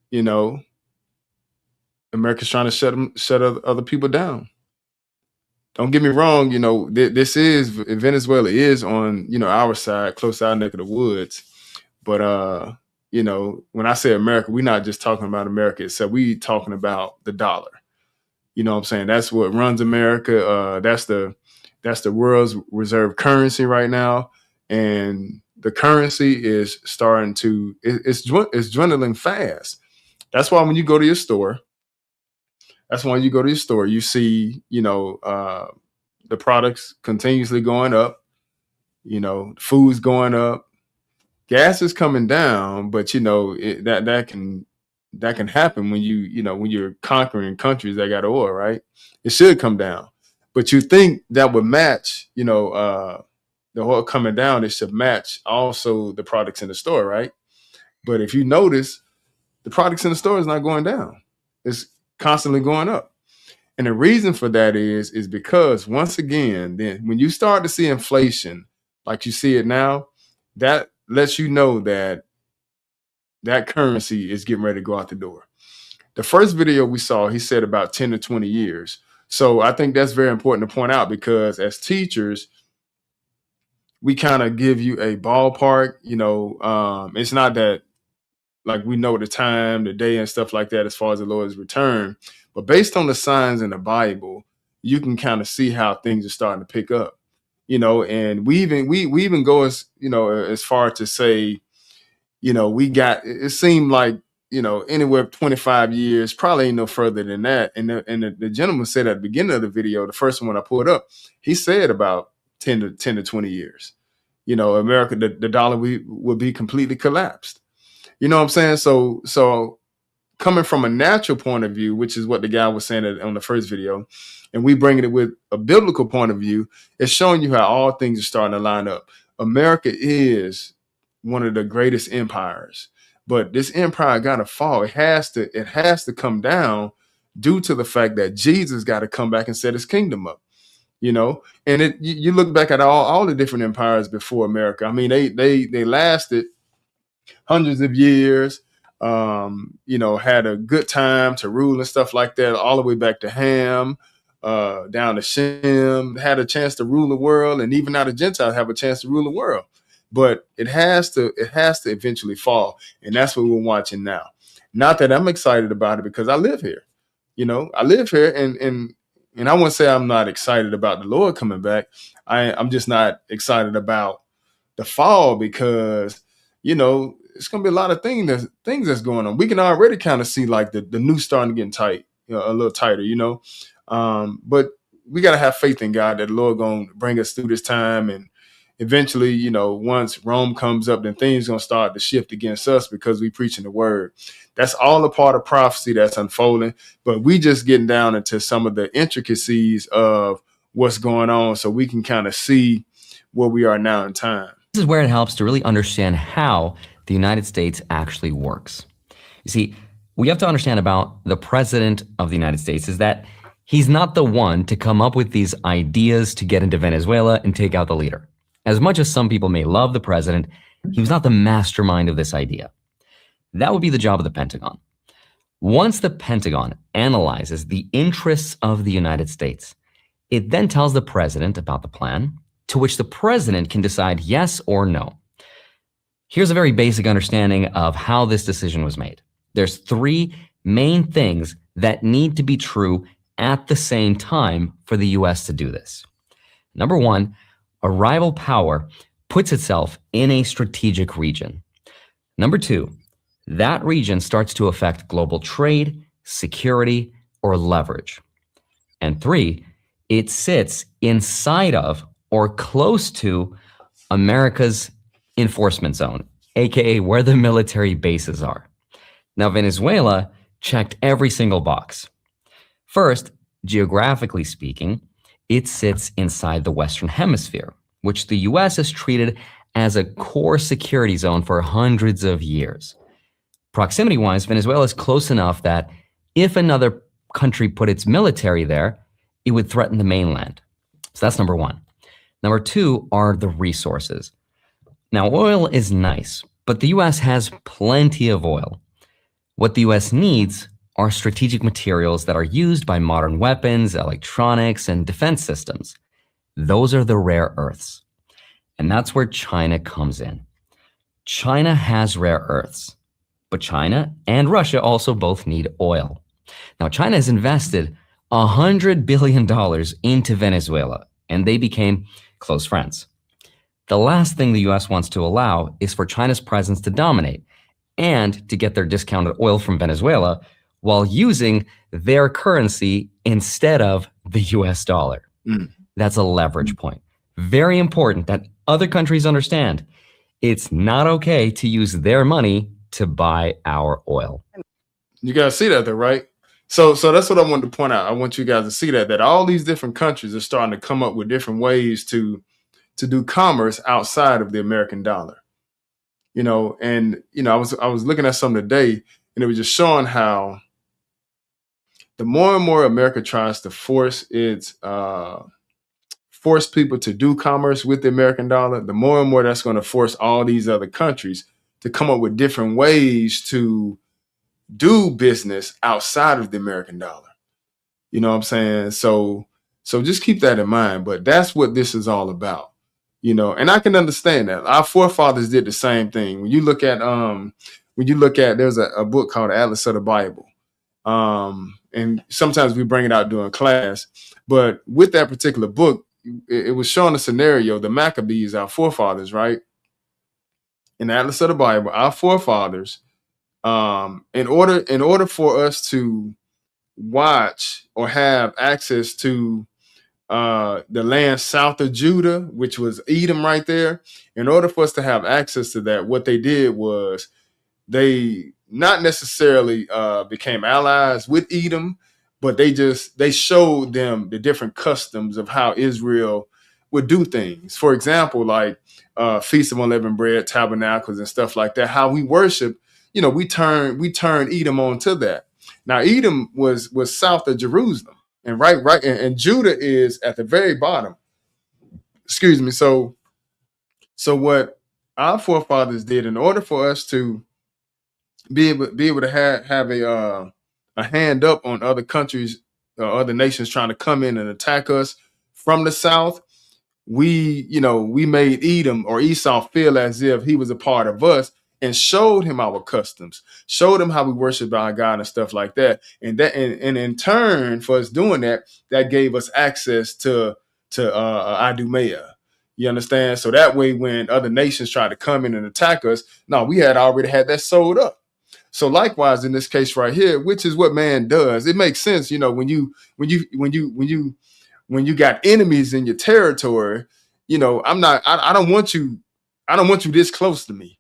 you know, America's trying to shut other people down. Don't get me wrong, you know, Venezuela is on, you know, our side, close to our neck of the woods. But, you know, when I say America, we're not just talking about America itself. We talking about the dollar. You know what I'm saying? That's what runs America. That's the world's reserve currency right now. And the currency is starting to, it's dwindling fast. That's why when you go to your store, you see, you know, the products continuously going up, you know, food's going up, gas is coming down, but you know, that can happen when when you're conquering countries that got oil, right? It should come down. But you think that would match, you know, the oil coming down, it should match also the products in the store, right? But if you notice, the products in the store is not going down. It's constantly going up. And the reason for that is because once again, then when you start to see inflation like you see it now, that lets you know that that currency is getting ready to go out the door. The first video we saw, he said about 10 to 20 years. So I think that's very important to point out because as teachers, we kind of give you a ballpark, you know, it's not that like we know the time, the day and stuff like that as far as the Lord's return, but based on the signs in the Bible, you can kind of see how things are starting to pick up, you know, and we even go as, you know, as far to say, you know, it seemed like, you know, anywhere 25 years, probably ain't no further than that. And the gentleman said at the beginning of the video, the first one I pulled up, he said about 10 to 20 years, you know, America, the dollar would be completely collapsed. You know what I'm saying? So coming from a natural point of view, which is what the guy was saying on the first video, and we bringing it with a biblical point of view, it's showing you how all things are starting to line up. America is one of the greatest empires, but this empire got to fall. It has to come down due to the fact that Jesus got to come back and set his kingdom up. You know, and you look back at all the different empires before America. I mean, they lasted hundreds of years, you know, had a good time to rule and stuff like that, all the way back to Ham, down to Shem, had a chance to rule the world, and even now the Gentiles have a chance to rule the world. But it has to eventually fall, and that's what we're watching now. Not that I'm excited about it because I live here. You know, I live here, and I wouldn't say I'm not excited about the Lord coming back. I'm just not excited about the fall because, you know, it's going to be a lot of things that's going on. We can already kind of see like the noose starting to get tight, you know, a little tighter, you know. But we got to have faith in God that the Lord going to bring us through this time. And eventually, you know, once Rome comes up, then things going to start to shift against us because we preaching the word. That's all a part of prophecy that's unfolding. But we just getting down into some of the intricacies of what's going on so we can kind of see where we are now in time. This is where it helps to really understand how the United States actually works. You see, we have to understand about the president of the United States is that he's not the one to come up with these ideas to get into Venezuela and take out the leader. As much as some people may love the president, he was not the mastermind of this idea. That would be the job of the Pentagon. Once the Pentagon analyzes the interests of the United States, it then tells the president about the plan, to which the president can decide yes or no. Here's a very basic understanding of how this decision was made. There's three main things that need to be true at the same time for the US to do this. Number one, a rival power puts itself in a strategic region. Number two, that region starts to affect global trade, security, or leverage. And three, it sits inside of or close to America's enforcement zone, aka where the military bases are. Now, Venezuela checked every single box. First, geographically speaking, it sits inside the Western Hemisphere, which the US has treated as a core security zone for hundreds of years. Proximity-wise, Venezuela is close enough that if another country put its military there, it would threaten the mainland. So that's number one. Number two are the resources. Now, oil is nice, but the US has plenty of oil. What the US needs are strategic materials that are used by modern weapons, electronics, and defense systems. Those are the rare earths. And that's where China comes in. China has rare earths, but China and Russia also both need oil. Now, China has invested $100 billion into Venezuela, and they became close friends. The last thing the US wants to allow is for China's presence to dominate and to get their discounted oil from Venezuela while using their currency instead of the US dollar. That's a leverage point. Very important that other countries understand. It's not okay to use their money to buy our oil. You guys see that though, right? So that's what I wanted to point out. I want you guys to see that all these different countries are starting to come up with different ways to do commerce outside of the American dollar. And I was looking at some today, and it was just showing how the more and more America tries to force people to do commerce with the American dollar, the more and more that's going to force all these other countries to come up with different ways to do business outside of the American dollar. You know what I'm saying? So just keep that in mind. But that's what this is all about. And I can understand that. Our forefathers did the same thing. When you look at there's a book called Atlas of the Bible. And sometimes we bring it out during class. But with that particular book, it was showing a scenario, the Maccabees, our forefathers, right? In the Atlas of the Bible, our forefathers, in order for us to watch or have access to the land south of Judah, which was Edom right there, in order for us to have access to that, what they did was they not necessarily became allies with Edom, but they showed them the different customs of how Israel would do things. For example, like Feast of Unleavened Bread, tabernacles, and stuff like that. How we worship, we turn Edom onto that. Now, Edom was south of Jerusalem, and right, and Judah is at the very bottom. Excuse me. So what our forefathers did in order for us to be able to have a hand up on other countries, other nations trying to come in and attack us from the south, we made Edom or Esau feel as if he was a part of us and showed him our customs, showed him how we worship our God and stuff like that. And in turn for us doing that, that gave us access to Idumea. You understand? So that way, when other nations try to come in and attack us, no, we had already had that sold up. So likewise, in this case right here, which is what man does, it makes sense. When you got enemies in your territory, I don't want you this close to me.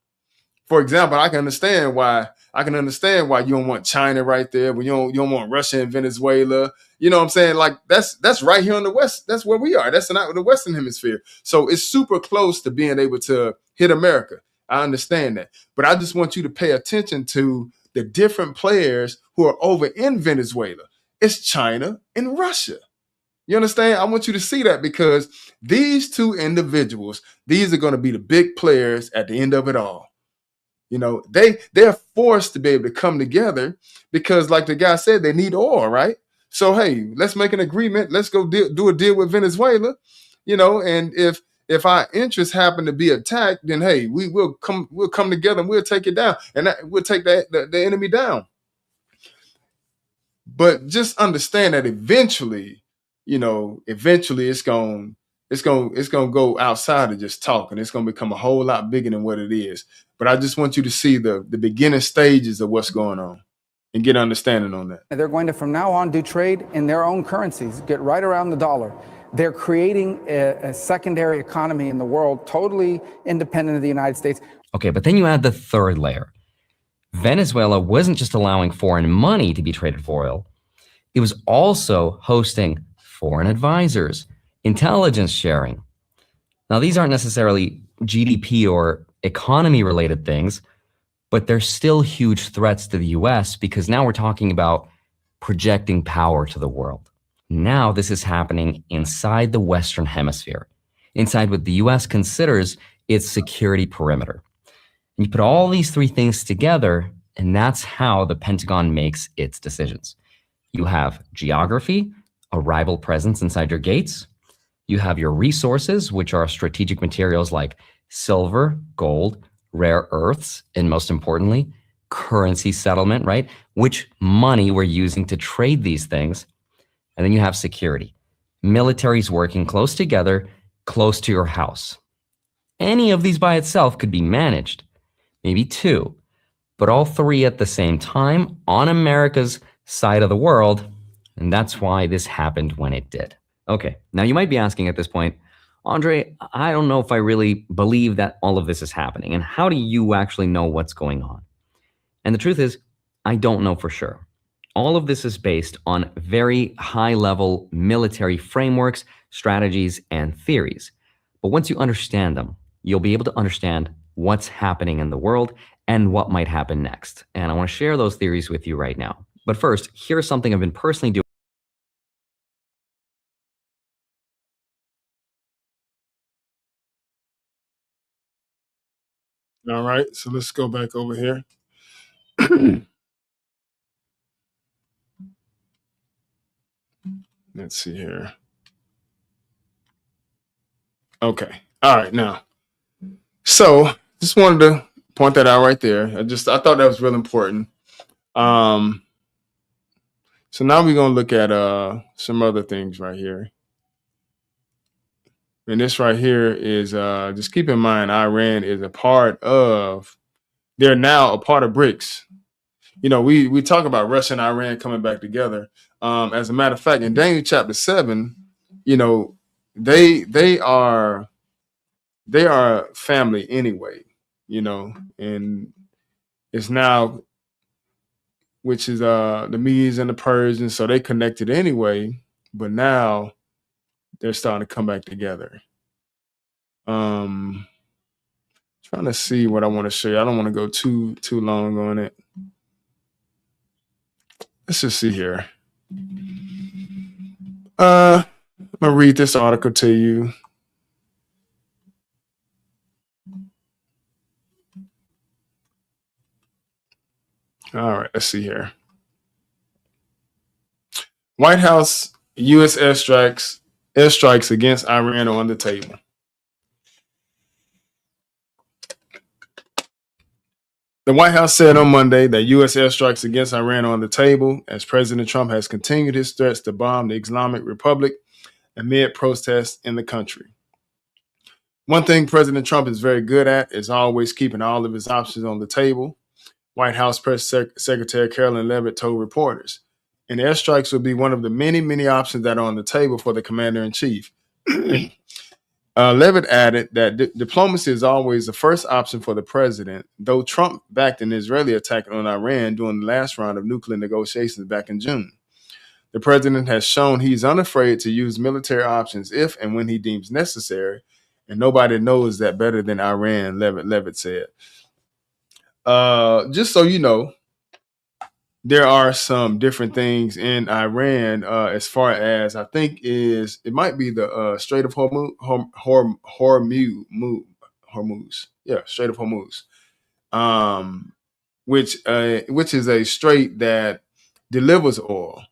For example, I can understand why you don't want China right there, when you don't want Russia and Venezuela. You know what I'm saying? Like that's right here in the West. That's where we are. That's in the Western Hemisphere. So it's super close to being able to hit America. I understand that. But I just want you to pay attention to the different players who are over in Venezuela. It's China and Russia. You understand? I want you to see that, because these two individuals, these are going to be the big players at the end of it all. They're forced to be able to come together because, like the guy said, they need oil, right? So, hey, let's make an agreement. Let's go do a deal with Venezuela, and if our interests happen to be attacked, then, hey, we'll come together and we'll take it down, and we'll take the enemy down. But just understand that eventually it's going to go outside of just talking. It's going to become a whole lot bigger than what it is. But I just want you to see the beginning stages of what's going on and get understanding on that. They're going to, from now on, do trade in their own currencies, get right around the dollar. They're creating a secondary economy in the world, totally independent of the United States. Okay, but then you add the third layer. Venezuela wasn't just allowing foreign money to be traded for oil, it was also hosting foreign advisors, intelligence sharing. Now, these aren't necessarily GDP or economy related things, but they're still huge threats to the US because now we're talking about projecting power to the world. Now this is happening inside the Western Hemisphere, inside what the US considers its security perimeter. And you put all these three things together, and that's how the Pentagon makes its decisions. You have geography, a rival presence inside your gates. You have your resources, which are strategic materials like silver, gold, rare earths, and most importantly, currency settlement, right? Which money we're using to trade these things. And then you have security. Militaries working close together, close to your house. Any of these by itself could be managed, maybe two, but all three at the same time on America's side of the world, and that's why this happened when it did. Okay, now you might be asking at this point, Andre, I don't know if I really believe that all of this is happening, and how do you actually know what's going on? And the truth is, I don't know for sure. All of this is based on very high-level military frameworks, strategies, and theories. But once you understand them, you'll be able to understand what's happening in the world and what might happen next. And I want to share those theories with you right now. But first, here's something I've been personally doing. All right, so let's go back over here. Let's see here. Okay. All right, now. So just wanted to point that out right there. I thought that was real important. So now we're gonna look at some other things right here. And this right here is just keep in mind Iran is they're now a part of BRICS. You know, we talk about Russia and Iran coming back together. As a matter of fact, in Daniel chapter 7, you know, they are family anyway, you know, and it's now, which is the Medes and the Persians, so they connected anyway, but now they're starting to come back together. Trying to see what I want to show you. I don't want to go too long on it. Let's just see here. I'm gonna read this article to you. All right, let's see here. White House U.S. airstrikes against Iran are on the table. The White House said on Monday that U.S. airstrikes against Iran are on the table as President Trump has continued his threats to bomb the Islamic Republic amid protests in the country. One thing President Trump is very good at is always keeping all of his options on the table. White House Press Secretary Carolyn Leavitt told reporters, and airstrikes will be one of the many, many options that are on the table for the commander-in-chief. Leavitt added that diplomacy is always the first option for the president, though Trump backed an Israeli attack on Iran during the last round of nuclear negotiations back in June. The president has shown he's unafraid to use military options if and when he deems necessary, and nobody knows that better than Iran, Leavitt said. Just so you know, there are some different things in Iran as far as I think it might be the Strait of Hormuz. Yeah, Strait of Hormuz. Which is a strait that delivers oil.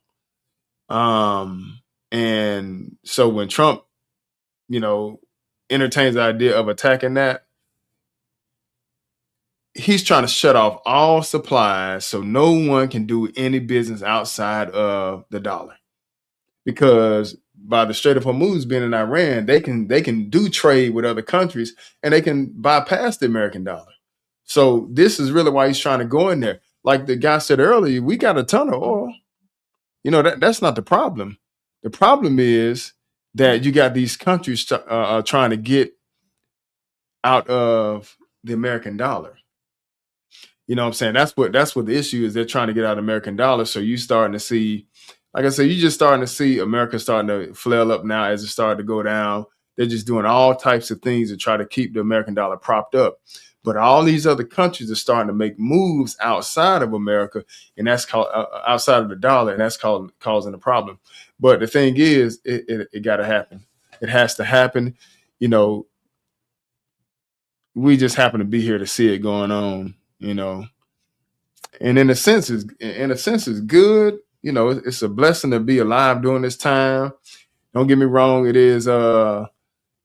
And so when Trump, you know, entertains the idea of attacking that, he's trying to shut off all supplies so no one can do any business outside of the dollar. Because by the Strait of Hormuz being in Iran, they can do trade with other countries and they can bypass the American dollar. So this is really why he's trying to go in there. Like the guy said earlier, we got a ton of oil. You know, that's not the problem. The problem is that you got these countries trying to get out of the American dollar. You know what I'm saying? That's what the issue is. They're trying to get out of American dollar. So you starting to see, like I said, you just starting to see America starting to flail up now as it started to go down. They're just doing all types of things to try to keep the American dollar propped up. But all these other countries are starting to make moves outside of America, and that's called outside of the dollar, and that's causing a problem. But the thing is, it got to happen. It has to happen. You know, we just happen to be here to see it going on. You know, and in a sense, it's good. You know, it's a blessing to be alive during this time. Don't get me wrong; it is.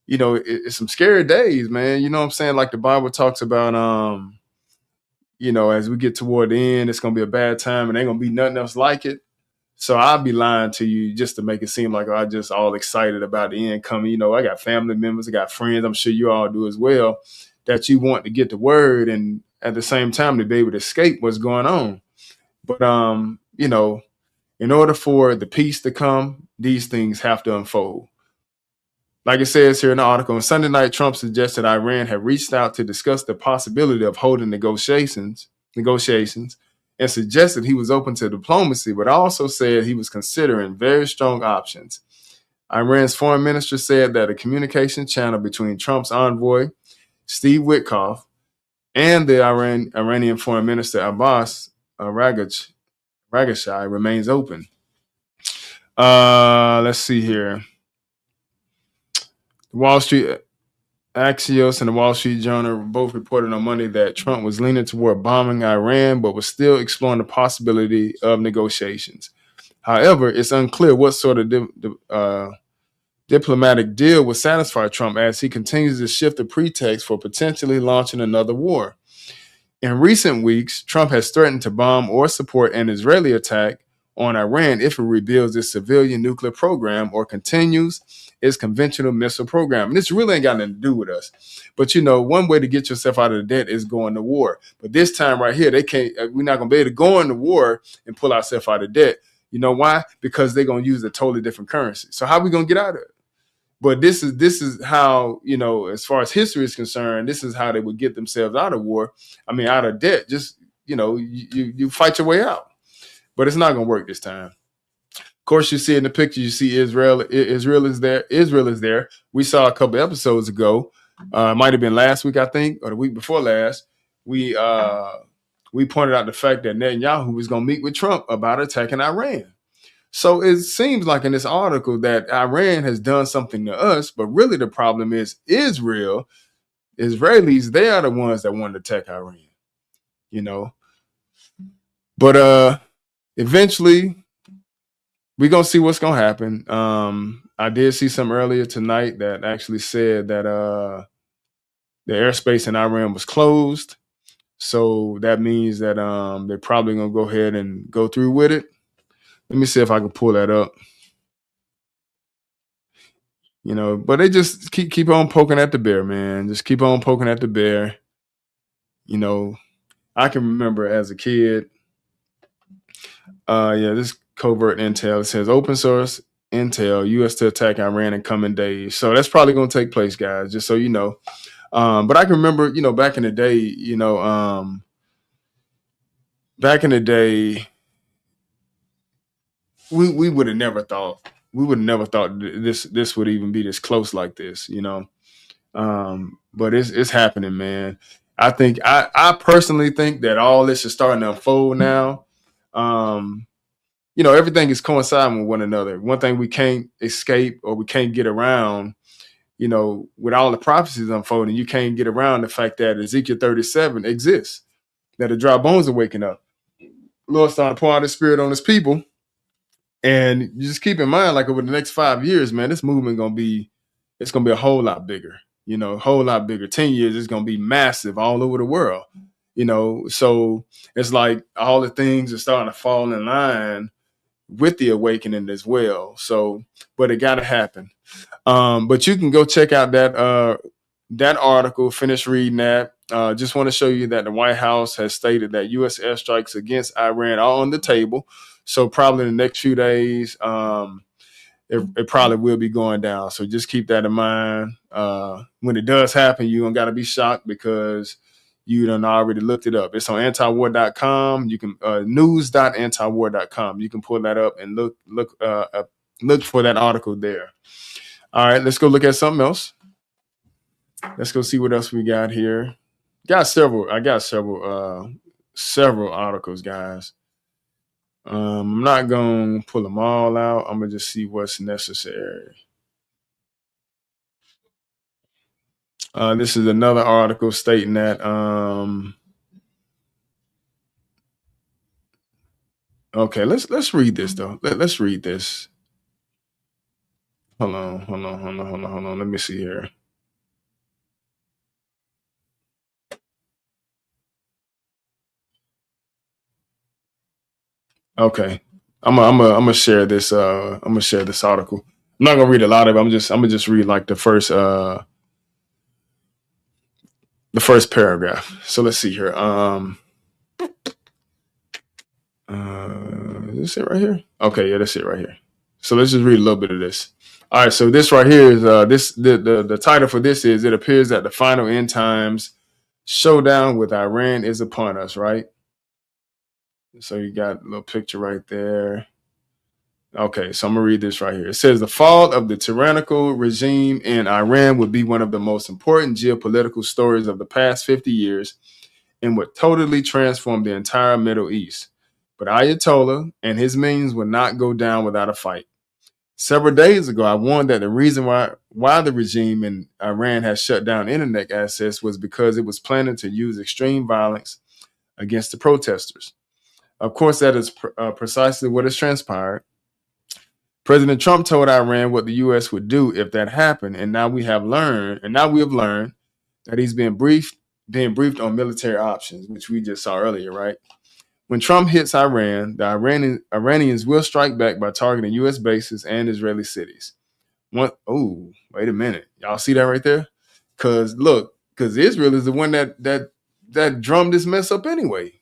You know, it's some scary days, man. You know what I'm saying? Like the Bible talks about, you know, as we get toward the end, it's going to be a bad time and ain't going to be nothing else like it. So I'll be lying to you just to make it seem like I'm just all excited about the end coming. You know, I got family members, I got friends, I'm sure you all do as well, that you want to get the word and at the same time to be able to escape what's going on. But, you know, in order for the peace to come, these things have to unfold. Like it says here in the article, on Sunday night, Trump suggested Iran had reached out to discuss the possibility of holding negotiations, and suggested he was open to diplomacy, but also said he was considering very strong options. Iran's foreign minister said that a communication channel between Trump's envoy, Steve Witkoff, and the Iranian foreign minister, Abbas Araghchi, remains open. Let's see here. Wall Street Axios and the Wall Street Journal both reported on Monday that Trump was leaning toward bombing Iran, but was still exploring the possibility of negotiations. However, it's unclear what sort of diplomatic deal would satisfy Trump as he continues to shift the pretext for potentially launching another war. In recent weeks, Trump has threatened to bomb or support an Israeli attack on Iran if it rebuilds its civilian nuclear program or continues its conventional missile program. And this really ain't got nothing to do with us. But, you know, one way to get yourself out of the debt is going to war. But this time right here, we're not going to be able to go into war and pull ourselves out of debt. You know why? Because they're going to use a totally different currency. So how are we going to get out of it? But this is how, you know, as far as history is concerned, this is how they would get themselves out of war. I mean, out of debt. Just, you know, you fight your way out. But it's not going to work this time. Of course, you see in the picture, you see Israel is there. Israel is there. We saw a couple episodes ago. It might have been last week, I think, or the week before last. We pointed out the fact that Netanyahu was going to meet with Trump about attacking Iran. So it seems like in this article that Iran has done something to us, but really the problem is Israelis, they are the ones that want to attack Iran, you know. But eventually we're going to see what's going to happen. I did see some earlier tonight that actually said that the airspace in Iran was closed. So that means that they're probably going to go ahead and go through with it. Let me see if I can pull that up. You know, but they just keep on poking at the bear, man. Just keep on poking at the bear. You know, I can remember as a kid, this covert intel. It says open source intel, U.S. to attack Iran in coming days. So that's probably going to take place, guys, just so you know. But I can remember, you know, back in the day, we would have never thought this would even be this close like this, you know. But it's happening, man. I personally think that all this is starting to unfold now. You know, everything is coinciding with one another. One thing we can't escape or we can't get around, you know, with all the prophecies unfolding, you can't get around the fact that Ezekiel 37 exists, that the dry bones are waking up. Lord starting to pour out his spirit on his people. And you just keep in mind, like over the next 5 years, man, this movement it's gonna be a whole lot bigger, you know, a whole lot bigger. 10 years, it's gonna be massive all over the world, you know. So it's like all the things are starting to fall in line with the awakening as well. So, but it gotta happen. But you can go check out that article, finish reading that. Just want to show you that the White House has stated that U.S. airstrikes against Iran are on the table. So probably in the next few days, it probably will be going down. So just keep that in mind. When it does happen, you don't got to be shocked because you done already looked it up. It's on antiwar.com. You can news.antiwar.com. You can pull that up and look for that article there. All right, let's go look at something else. Let's go see what else we got here. I got several articles, guys. I'm not gonna pull them all out. I'm gonna just see what's necessary. This is another article stating that okay, let's read this though. Let's read this. Hold on. Let me see here. Okay. I'm gonna share this. I'm gonna share this article. I'm not gonna read a lot of it. I'm gonna just read like the first paragraph. So let's see here. Is this it right here? Okay, yeah, that's it right here. So let's just read a little bit of this. All right, so this right here is the title for this is, it appears that the final end times showdown with Iran is upon us, right? So you got a little picture right there. Okay, so I'm gonna read this right here. It says the fall of the tyrannical regime in Iran would be one of the most important geopolitical stories of the past 50 years and would totally transform the entire Middle East. But Ayatollah and his minions would not go down without a fight. Several days ago, I warned that the reason why the regime in Iran has shut down internet access was because it was planning to use extreme violence against the protesters. Of course, that is precisely what has transpired. President Trump told Iran what the U.S. would do if that happened, and now we have learned that he's being briefed on military options, which we just saw earlier, right? When Trump hits Iran, the Iranians will strike back by targeting U.S. bases and Israeli cities. Oh, wait a minute. Y'all see that right there? Because Israel is the one that drummed this mess up anyway.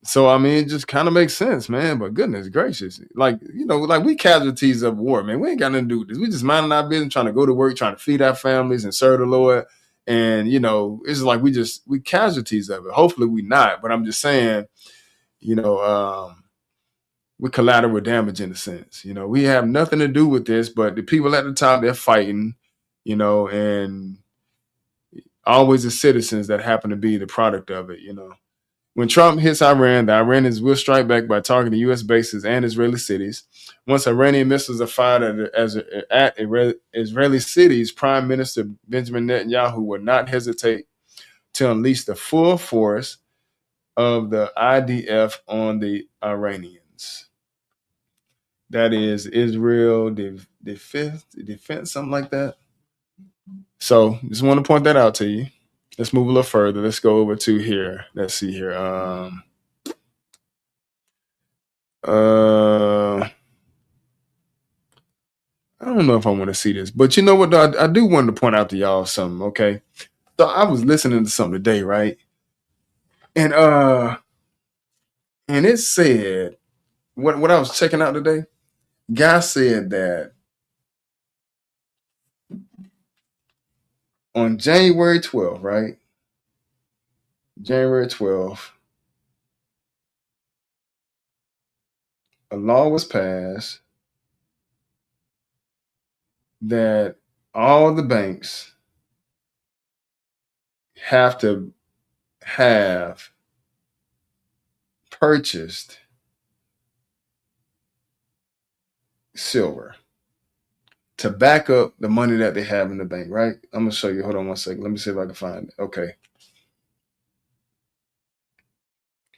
So, I mean, it just kind of makes sense, man. But goodness gracious. Like we casualties of war, man. We ain't got nothing to do with this. We just minding our business, trying to go to work, trying to feed our families and serve the Lord. And, it's like we casualties of it. Hopefully we not. But I'm just saying, we collateral damage in a sense. We have nothing to do with this, but the people at the top, they're fighting, and always the citizens that happen to be the product of it, When Trump hits Iran, the Iranians will strike back by targeting U.S. bases and Israeli cities. Once Iranian missiles are fired at Israeli cities, Prime Minister Benjamin Netanyahu will not hesitate to unleash the full force of the IDF on the Iranians. That is Israel Defense, something like that. So just want to point that out to you. Let's move a little further. Let's go over to here. Let's see here. I don't know if I want to see this, but you know what? I do want to point out to y'all something. Okay, so I was listening to something today, right? And it said what I was checking out today. Guy said that on January 12th, right? January 12th, a law was passed that all the banks have to have purchased silver to back up the money that they have in the bank, right? I'm going to show you. Hold on one second. Let me see if I can find it.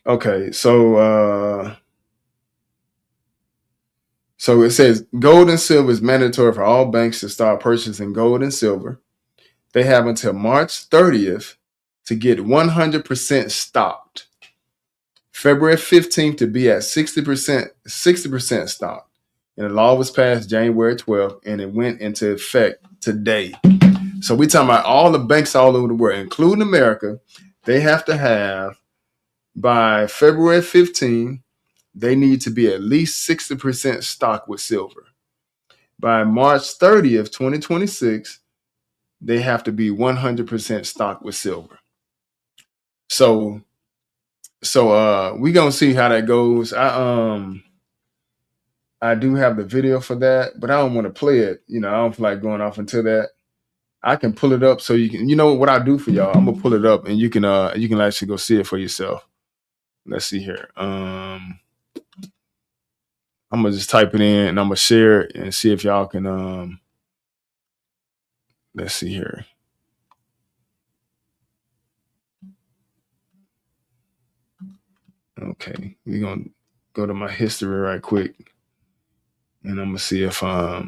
Okay, so it says gold and silver is mandatory for all banks to start purchasing gold and silver. They have until March 30th to get 100% stocked. February 15th to be at 60% stocked. And the law was passed January 12th, and it went into effect today. So we're talking about all the banks all over the world, including America. They have to have, by February 15th, they need to be at least 60% stocked with silver. by March 30th, 2026, they have to be 100% stocked with silver. So we gonna see how that goes. I do have the video for that, but I don't want to play it. I don't feel like going off into that. I can pull it up so you can. You know what I do for y'all? I'm gonna pull it up and you can actually go see it for yourself. Let's see here. I'm gonna just type it in and I'm gonna share it and see if y'all can. Let's see here. Okay, we're gonna go to my history right quick, and I'm gonna see if I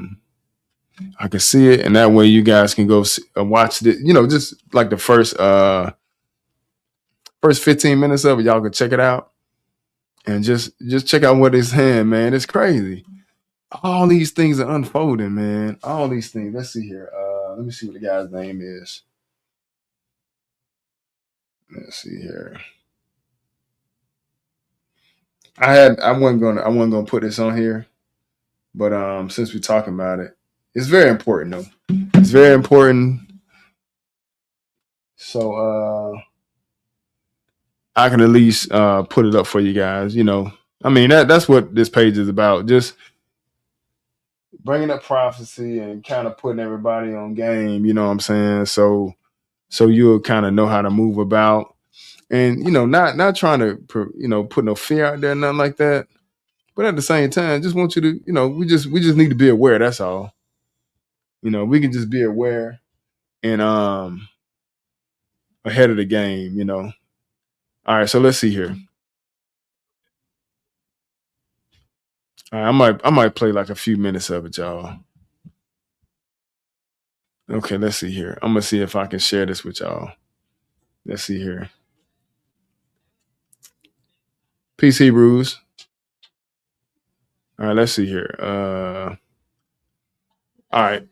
can see it, and that way you guys can go watch it. Just like the first 15 minutes of it, y'all can check it out, and just check out what it's saying, man. It's crazy. All these things are unfolding, man. All these things. Let's see here. Let me see what the guy's name is. Let's see here. I wasn't gonna put this on here, but since we're talking about it, it's very important though. It's very important. So I can at least put it up for you guys. I mean that's what this page is about. Just bringing up prophecy and kind of putting everybody on game. You know what I'm saying? So you'll kind of know how to move about. And not trying to put no fear out there, nothing like that. But at the same time, just want you to we just need to be aware. That's all. We can just be aware and ahead of the game. All right, so let's see here. All right, I might play like a few minutes of it, y'all. Okay, let's see here. I'm gonna see if I can share this with y'all. Let's see here. Peace, Hebrews. All right, let's see here. All right.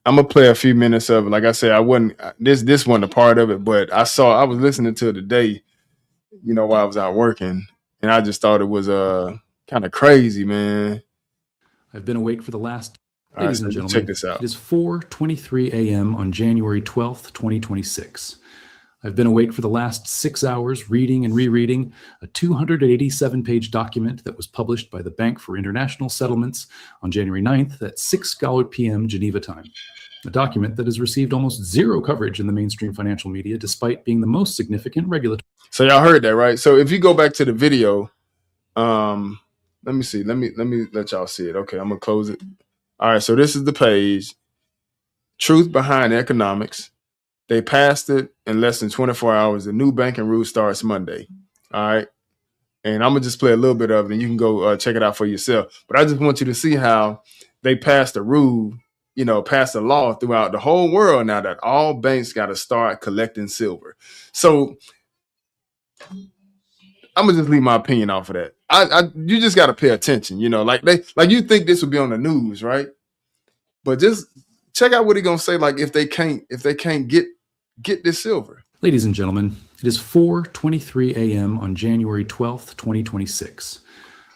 I'm gonna play a few minutes of it. Like I said, I wasn't this wasn't a part of it, but I was listening to it today, while I was out working, and I just thought it was kind of crazy, man. I've been awake for the last Ladies and gentlemen, check this out. It is 4:23 a.m. on January 12th, 2026. I've been awake for the last 6 hours reading and rereading a 287-page document that was published by the Bank for International Settlements on January 9th at 6 p.m. Geneva time. A document that has received almost zero coverage in the mainstream financial media, despite being the most significant regulatory. So y'all heard that, right? So if you go back to the video, let me see. Let me let y'all see it. Okay, I'm gonna close it. All right, so this is the page. Truth behind economics. They passed it in less than 24 hours. The new banking rule starts Monday. All right. And I'm going to just play a little bit of it and you can go check it out for yourself. But I just want you to see how they passed a rule, passed a law throughout the whole world now that all banks got to start collecting silver. So I'm going to just leave my opinion off of that. You just got to pay attention, like you think this would be on the news, right? But just check out what he's going to say. Like if they can't get this silver. Ladies and gentlemen, it is 4:23 a.m. on January 12th, 2026.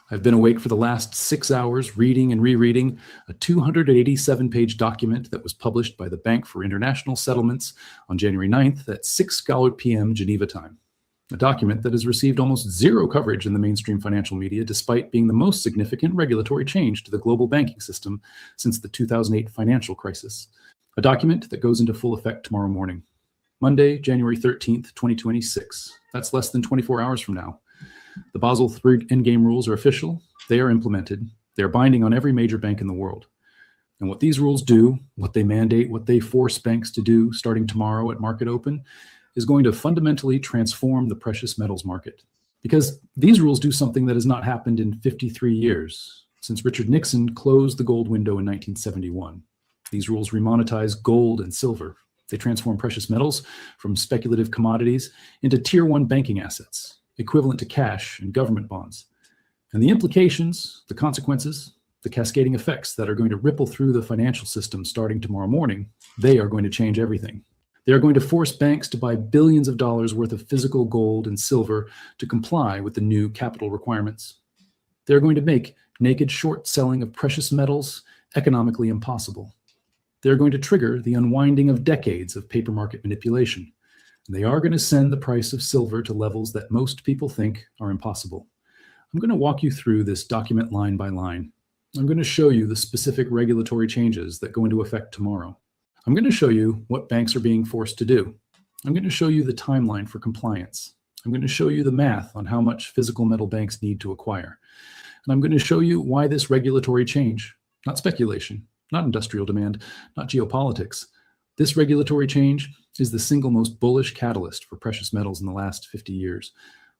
I've been awake for the last 6 hours reading and rereading a 287-page document that was published by the Bank for International Settlements on January 9th at 6 p.m. Geneva time. A document that has received almost zero coverage in the mainstream financial media, despite being the most significant regulatory change to the global banking system since the 2008 financial crisis. A document that goes into full effect tomorrow morning. Monday, January 13th, 2026. That's less than 24 hours from now. The Basel III endgame rules are official. They are implemented. They are binding on every major bank in the world. And what these rules do, what they mandate, what they force banks to do starting tomorrow at market open is going to fundamentally transform the precious metals market. Because these rules do something that has not happened in 53 years, since Richard Nixon closed the gold window in 1971. These rules remonetize gold and silver. They transform precious metals from speculative commodities into tier 1 banking assets, equivalent to cash and government bonds. And the implications, the consequences, the cascading effects that are going to ripple through the financial system starting tomorrow morning, they are going to change everything. They are going to force banks to buy billions of dollars worth of physical gold and silver to comply with the new capital requirements. They're going to make naked short selling of precious metals economically impossible. They're going to trigger the unwinding of decades of paper market manipulation. And they are going to send the price of silver to levels that most people think are impossible. I'm going to walk you through this document line by line. I'm going to show you the specific regulatory changes that go into effect tomorrow. I'm going to show you what banks are being forced to do. I'm going to show you the timeline for compliance. I'm going to show you the math on how much physical metal banks need to acquire. And I'm going to show you why this regulatory change, not speculation, not industrial demand, not geopolitics, this regulatory change is the single most bullish catalyst for precious metals in the last 50 years.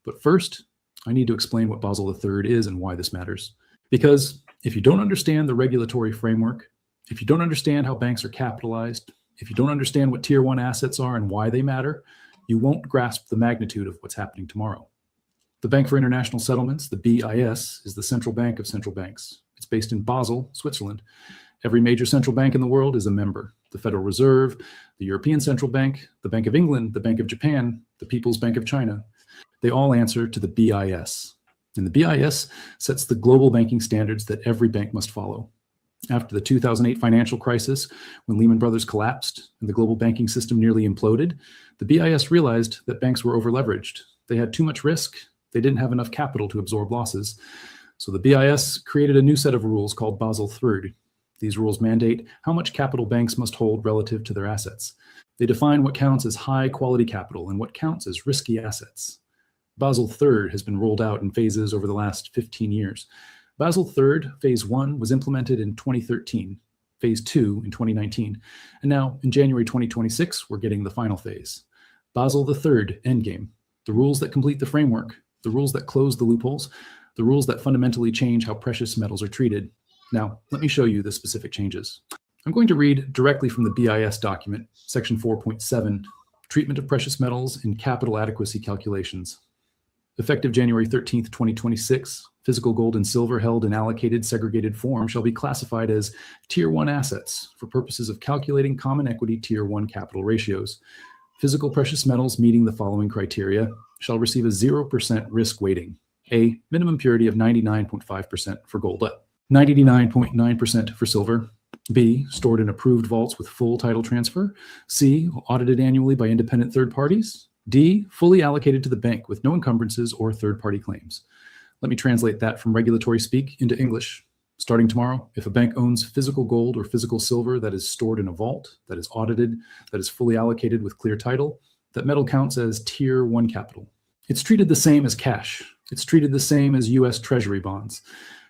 But first, I need to explain what Basel III is and why this matters. Because if you don't understand the regulatory framework, if you don't understand how banks are capitalized, if you don't understand what Tier 1 assets are and why they matter, you won't grasp the magnitude of what's happening tomorrow. The Bank for International Settlements, the B.I.S., is the central bank of central banks. It's based in Basel, Switzerland. Every major central bank in the world is a member. The Federal Reserve, the European Central Bank, the Bank of England, the Bank of Japan, the People's Bank of China. They all answer to the B.I.S. And the B.I.S. sets the global banking standards that every bank must follow. After the 2008 financial crisis, when Lehman Brothers collapsed and the global banking system nearly imploded, the B.I.S. realized that banks were overleveraged. They had too much risk. They didn't have enough capital to absorb losses. So the B.I.S. created a new set of rules called Basel III. These rules mandate how much capital banks must hold relative to their assets. They define what counts as high quality capital and what counts as risky assets. Basel III has been rolled out in phases over the last 15 years. Basel III, Phase 1, was implemented in 2013, Phase 2 in 2019, and now in January 2026, we're getting the final phase. Basel III, Endgame, the rules that complete the framework, the rules that close the loopholes, the rules that fundamentally change how precious metals are treated. Now, let me show you the specific changes. I'm going to read directly from the BIS document, Section 4.7, Treatment of Precious Metals in Capital Adequacy Calculations. Effective January 13th, 2026, physical gold and silver held in allocated segregated form shall be classified as Tier 1 assets for purposes of calculating common equity Tier 1 capital ratios. Physical precious metals meeting the following criteria shall receive a 0% risk weighting. A, minimum purity of 99.5% for gold, 99.9% for silver. B, stored in approved vaults with full title transfer. C, audited annually by independent third parties. D, fully allocated to the bank with no encumbrances or third-party claims. Let me translate that from regulatory speak into English. Starting tomorrow, if a bank owns physical gold or physical silver that is stored in a vault, that is audited, that is fully allocated with clear title, that metal counts as Tier 1 capital. It's treated the same as cash. It's treated the same as U.S. Treasury bonds.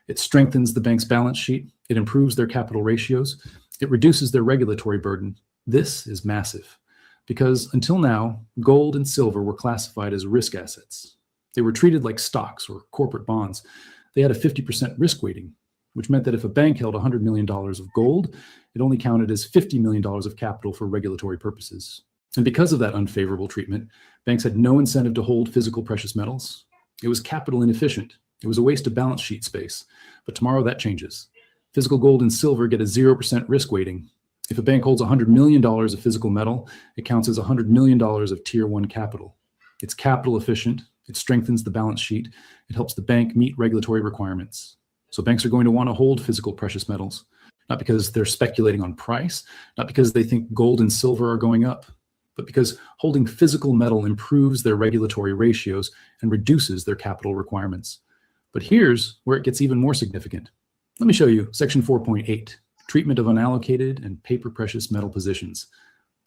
It strengthens the bank's balance sheet. It improves their capital ratios. It reduces their regulatory burden. This is massive. Because until now, gold and silver were classified as risk assets. They were treated like stocks or corporate bonds. They had a 50% risk weighting, which meant that if a bank held $100 million of gold, it only counted as $50 million of capital for regulatory purposes. And because of that unfavorable treatment, banks had no incentive to hold physical precious metals. It was capital inefficient. It was a waste of balance sheet space. But tomorrow that changes. Physical gold and silver get a 0% risk weighting. If a bank holds $100 million of physical metal, it counts as $100 million of Tier 1 capital. It's capital efficient. It strengthens the balance sheet. It helps the bank meet regulatory requirements. So banks are going to want to hold physical precious metals, not because they're speculating on price, not because they think gold and silver are going up, but because holding physical metal improves their regulatory ratios and reduces their capital requirements. But here's where it gets even more significant. Let me show you Section 4.8. Treatment of unallocated and paper precious metal positions.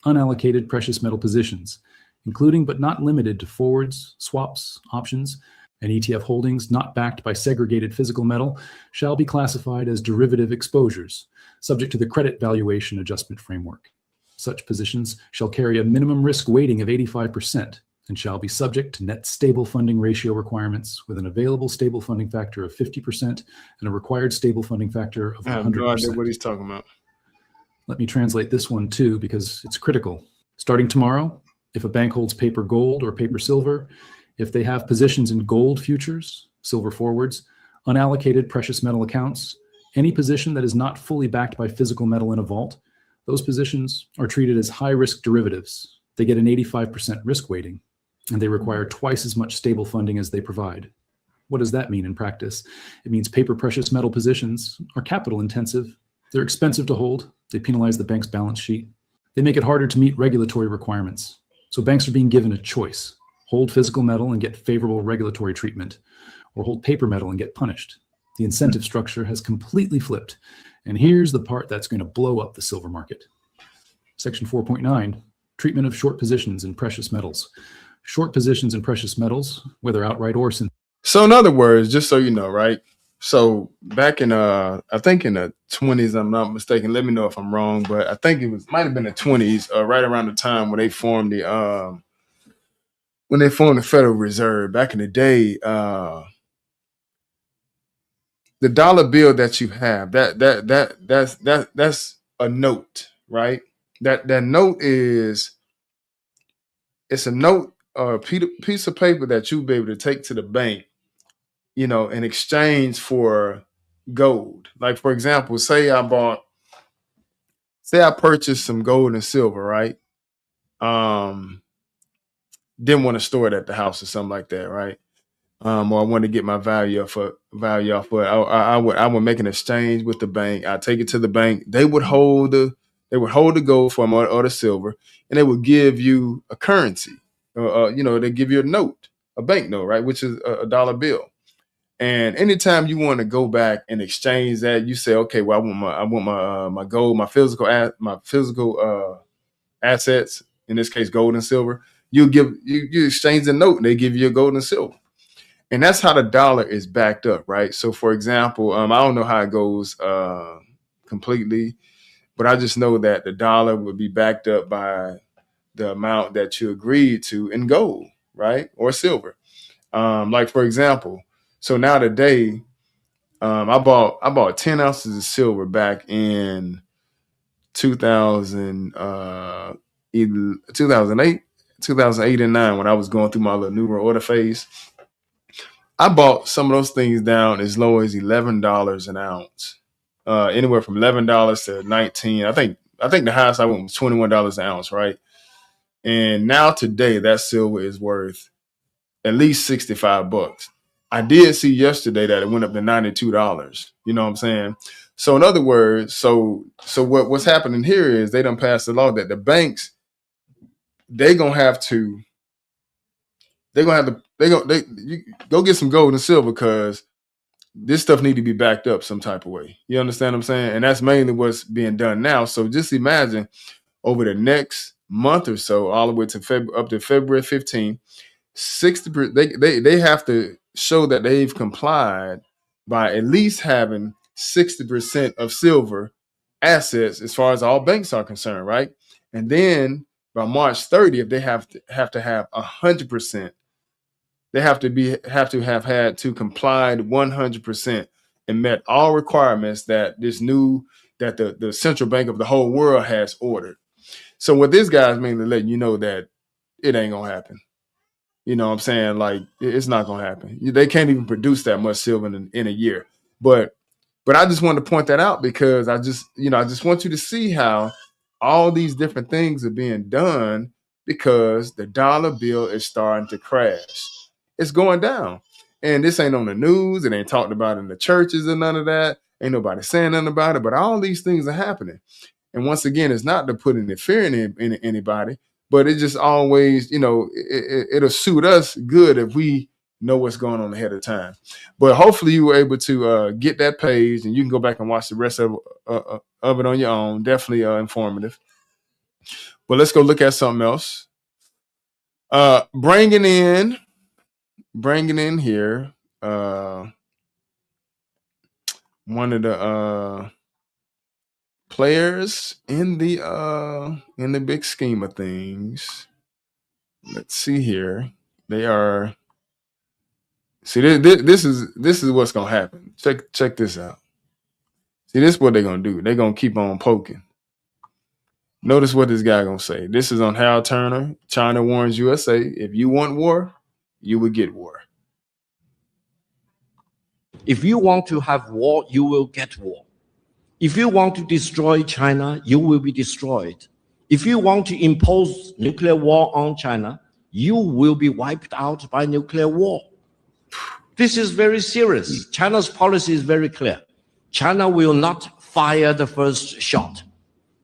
Unallocated precious metal positions, including but not limited to forwards, swaps, options, and ETF holdings not backed by segregated physical metal, shall be classified as derivative exposures, subject to the credit valuation adjustment framework. Such positions shall carry a minimum risk weighting of 85% and shall be subject to net stable funding ratio requirements with an available stable funding factor of 50% and a required stable funding factor of 100%. I have no idea what he's talking about. Let me translate this one too, because it's critical. Starting tomorrow, if a bank holds paper gold or paper silver, if they have positions in gold futures, silver forwards, unallocated precious metal accounts, any position that is not fully backed by physical metal in a vault, those positions are treated as high-risk derivatives. They get an 85% risk weighting, and they require twice as much stable funding as they provide. What does that mean in practice? It means paper precious metal positions are capital intensive, They're expensive to hold. They penalize the bank's balance sheet. They make it harder to meet regulatory requirements. So banks are being given a choice: hold physical metal and get favorable regulatory treatment, or hold paper metal and get punished. The incentive structure has completely flipped. And here's the part that's going to blow up the silver market. Section 4.9, treatment of short positions in precious metals. Short positions in precious metals, whether outright or synthetic. So in other words, just so you know, right? So back in I think in the 20s, I'm not mistaken. Let me know if I'm wrong, but I think might have been the 20s, right around the time when they formed the Federal Reserve. Back in the day, the dollar bill that you have, that's a note, right? That note it's a note or a piece of paper that you'll be able to take to the bank, in exchange for gold. Like, for example, say I purchased some gold and silver, right? Didn't want to store it at the house or something like that, right? Or I want to get my value off of it. I would make an exchange with the bank. I take it to the bank. They would hold the gold for me or the silver, and they would give you a currency. They give you a note, a bank note, right, which is a dollar bill. And anytime you want to go back and exchange that, you say, okay, well, I want my gold, my physical assets, in this case, gold and silver. You exchange the note, and they give you a gold and silver. And that's how the dollar is backed up, right? So, for example, I don't know how it goes completely, but I just know that the dollar would be backed up by the amount that you agreed to in gold, right, or silver. Like, for example, so now today, I bought 10 ounces of silver back in 2008, 2008 and 9 when I was going through my little New World Order phase. I bought some of those things down as low as $11 an ounce, anywhere from $11 to $19. I think the highest I went was $21 an ounce, right? And now today, that silver is worth at least $65. I did see yesterday that it went up to $92. You know what I'm saying? So in other words, so what's happening here is they done passed the law that the banks, you go get some gold and silver because this stuff need to be backed up some type of way. You understand what I'm saying? And that's mainly what's being done now. So just imagine over the next month or so, all the way to up to February 15th, 60%, they have to show that they've complied by at least having 60% of silver assets as far as all banks are concerned, right? And then by March 30th, they have to have 100%. They have to have had to complied 100% and met all requirements that the central bank of the whole world has ordered. So what this guy is mainly letting you know that it ain't gonna happen. You know what I'm saying? Like, it's not gonna happen. They can't even produce that much silver in a year. But I just wanted to point that out because I just want you to see how all these different things are being done because the dollar bill is starting to crash. It's going down. And this ain't on the news. It ain't talked about in the churches or none of that. Ain't nobody saying nothing about it. But all these things are happening. And once again, it's not to put any fear in anybody, but it just always, it'll suit us good if we know what's going on ahead of time. But hopefully you were able to get that page and you can go back and watch the rest of it on your own. Definitely informative. But let's go look at something else. Bringing in here one of the players in the big scheme of things. Let's see here. They are. See, this is what's gonna happen. Check this out. See, this is what they're gonna do. They're gonna keep on poking. Notice what this guy gonna say. This is on Hal Turner. China warns USA: if you want war, you will get war. If you want to have war, you will get war. If you want to destroy China, you will be destroyed. If you want to impose nuclear war on China, you will be wiped out by nuclear war. This is very serious. China's policy is very clear. China will not fire the first shot,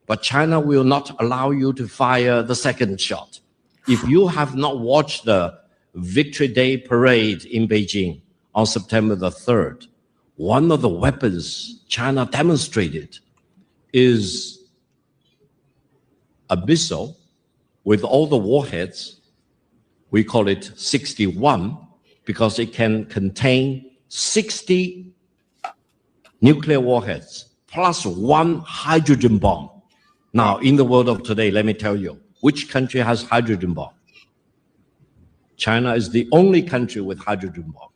but China will not allow you to fire the second shot. If you have not watched the Victory Day parade in Beijing on September the 3rd, one of the weapons China demonstrated is a missile with all the warheads. We call it 61 because it can contain 60 nuclear warheads plus one hydrogen bomb. Now, in the world of today, let me tell you, which country has hydrogen bomb? China is the only country with hydrogen bomb.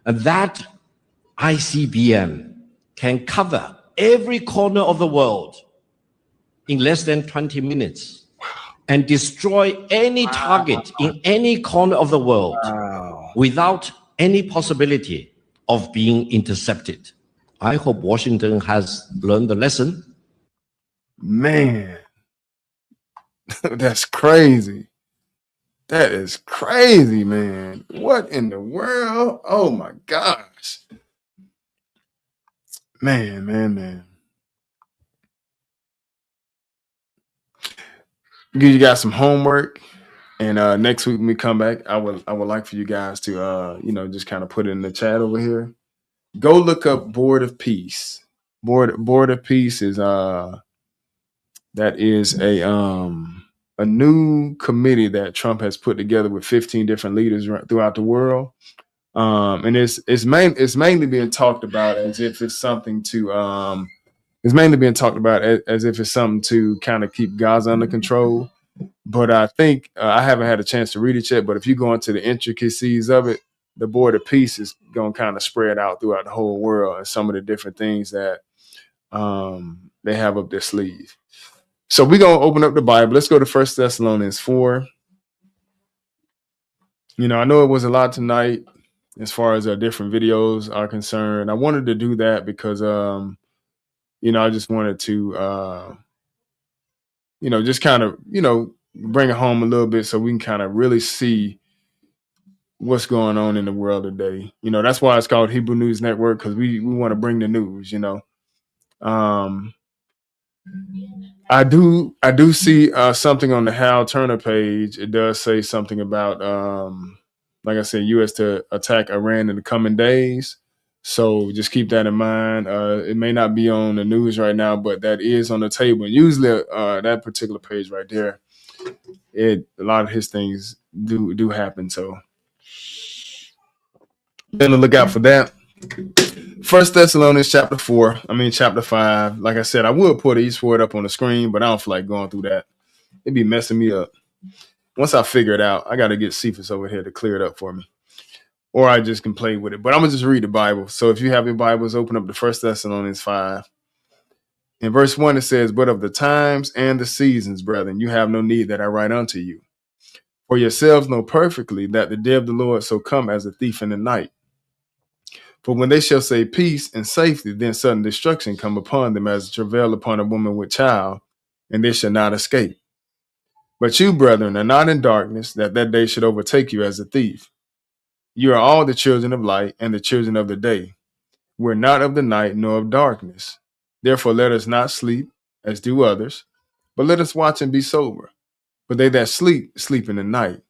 And that ICBM can cover every corner of the world in less than 20 minutes and destroy any target in any corner of the world without any possibility of being intercepted. I hope Washington has learned the lesson. Man, that's crazy. That is crazy, man. What in the world? Oh my gosh. Man. Give you guys some homework. And next week when we come back, I would like for you guys to just kind of put it in the chat over here. Go look up Board of Peace. Board of Peace is that is a new committee that Trump has put together with 15 different leaders throughout the world. And it's mainly being talked about as if it's something to it's mainly being talked about as if it's something to kind of keep Gaza under control. But I think I haven't had a chance to read it yet. But if you go into the intricacies of it, the Board of Peace is going to kind of spread out throughout the whole world and some of the different things that they have up their sleeve. So we're going to open up the Bible. Let's go to 1 Thessalonians 4. I know it was a lot tonight as far as our different videos are concerned. I wanted to do that because, I just wanted to, just kind of, bring it home a little bit so we can kind of really see what's going on in the world today. That's why it's called Hebrew News Network, because we want to bring the news, I do see something on the Hal Turner page. It does say something about, like I said, U.S. to attack Iran in the coming days. So just keep that in mind. It may not be on the news right now, but that is on the table. And usually that particular page right there, a lot of his things do happen. So then to look out for that. 1 Thessalonians chapter 5. Like I said, I would put each word up on the screen, but I don't feel like going through that. It'd be messing me up. Once I figure it out, I got to get Cephas over here to clear it up for me. Or I just can play with it. But I'm going to just read the Bible. So if you have your Bibles, open up to 1 Thessalonians 5. In verse 1, it says, "But of the times and the seasons, brethren, you have no need that I write unto you. For yourselves know perfectly that the day of the Lord so come as a thief in the night. For when they shall say peace and safety, then sudden destruction come upon them as a travail upon a woman with child, and they shall not escape. But you, brethren, are not in darkness, that day should overtake you as a thief. You are all the children of light and the children of the day. We're not of the night nor of darkness. Therefore let us not sleep, as do others, but let us watch and be sober. For they that sleep, sleep in the night,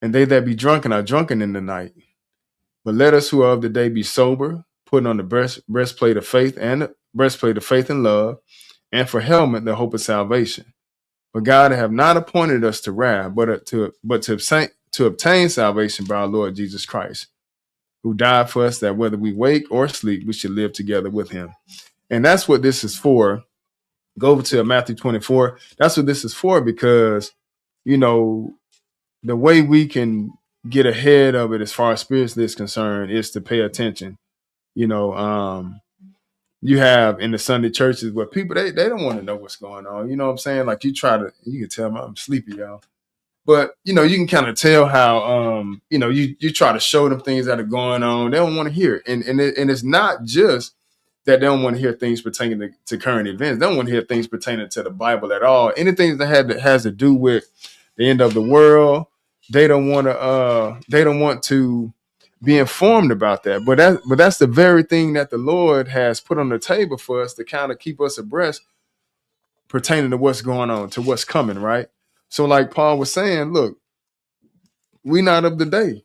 and they that be drunken are drunken in the night. But let us who are of the day be sober, putting on the breastplate of faith and love, and for helmet the hope of salvation. For God have not appointed us to wrath, but to obtain salvation by our Lord Jesus Christ, who died for us, that whether we wake or sleep, we should live together with him." And that's what this is for. Go over to Matthew 24. That's what this is for, because, the way we can get ahead of it as far as spiritually is concerned is to pay attention. You have in the Sunday churches where people, they don't want to know what's going on. You know what I'm saying? Like you can tell I'm sleepy, y'all. But, you can kind of tell how, you try to show them things that are going on. They don't want to hear it. And it's not just that they don't want to hear things pertaining to current events. They don't want to hear things pertaining to the Bible at all. Anything that has to do with the end of the world, they don't want to be informed about that. But that's the very thing that the Lord has put on the table for us to kind of keep us abreast pertaining to what's going on, to what's coming, right? So like Paul was saying, look, we not of the day.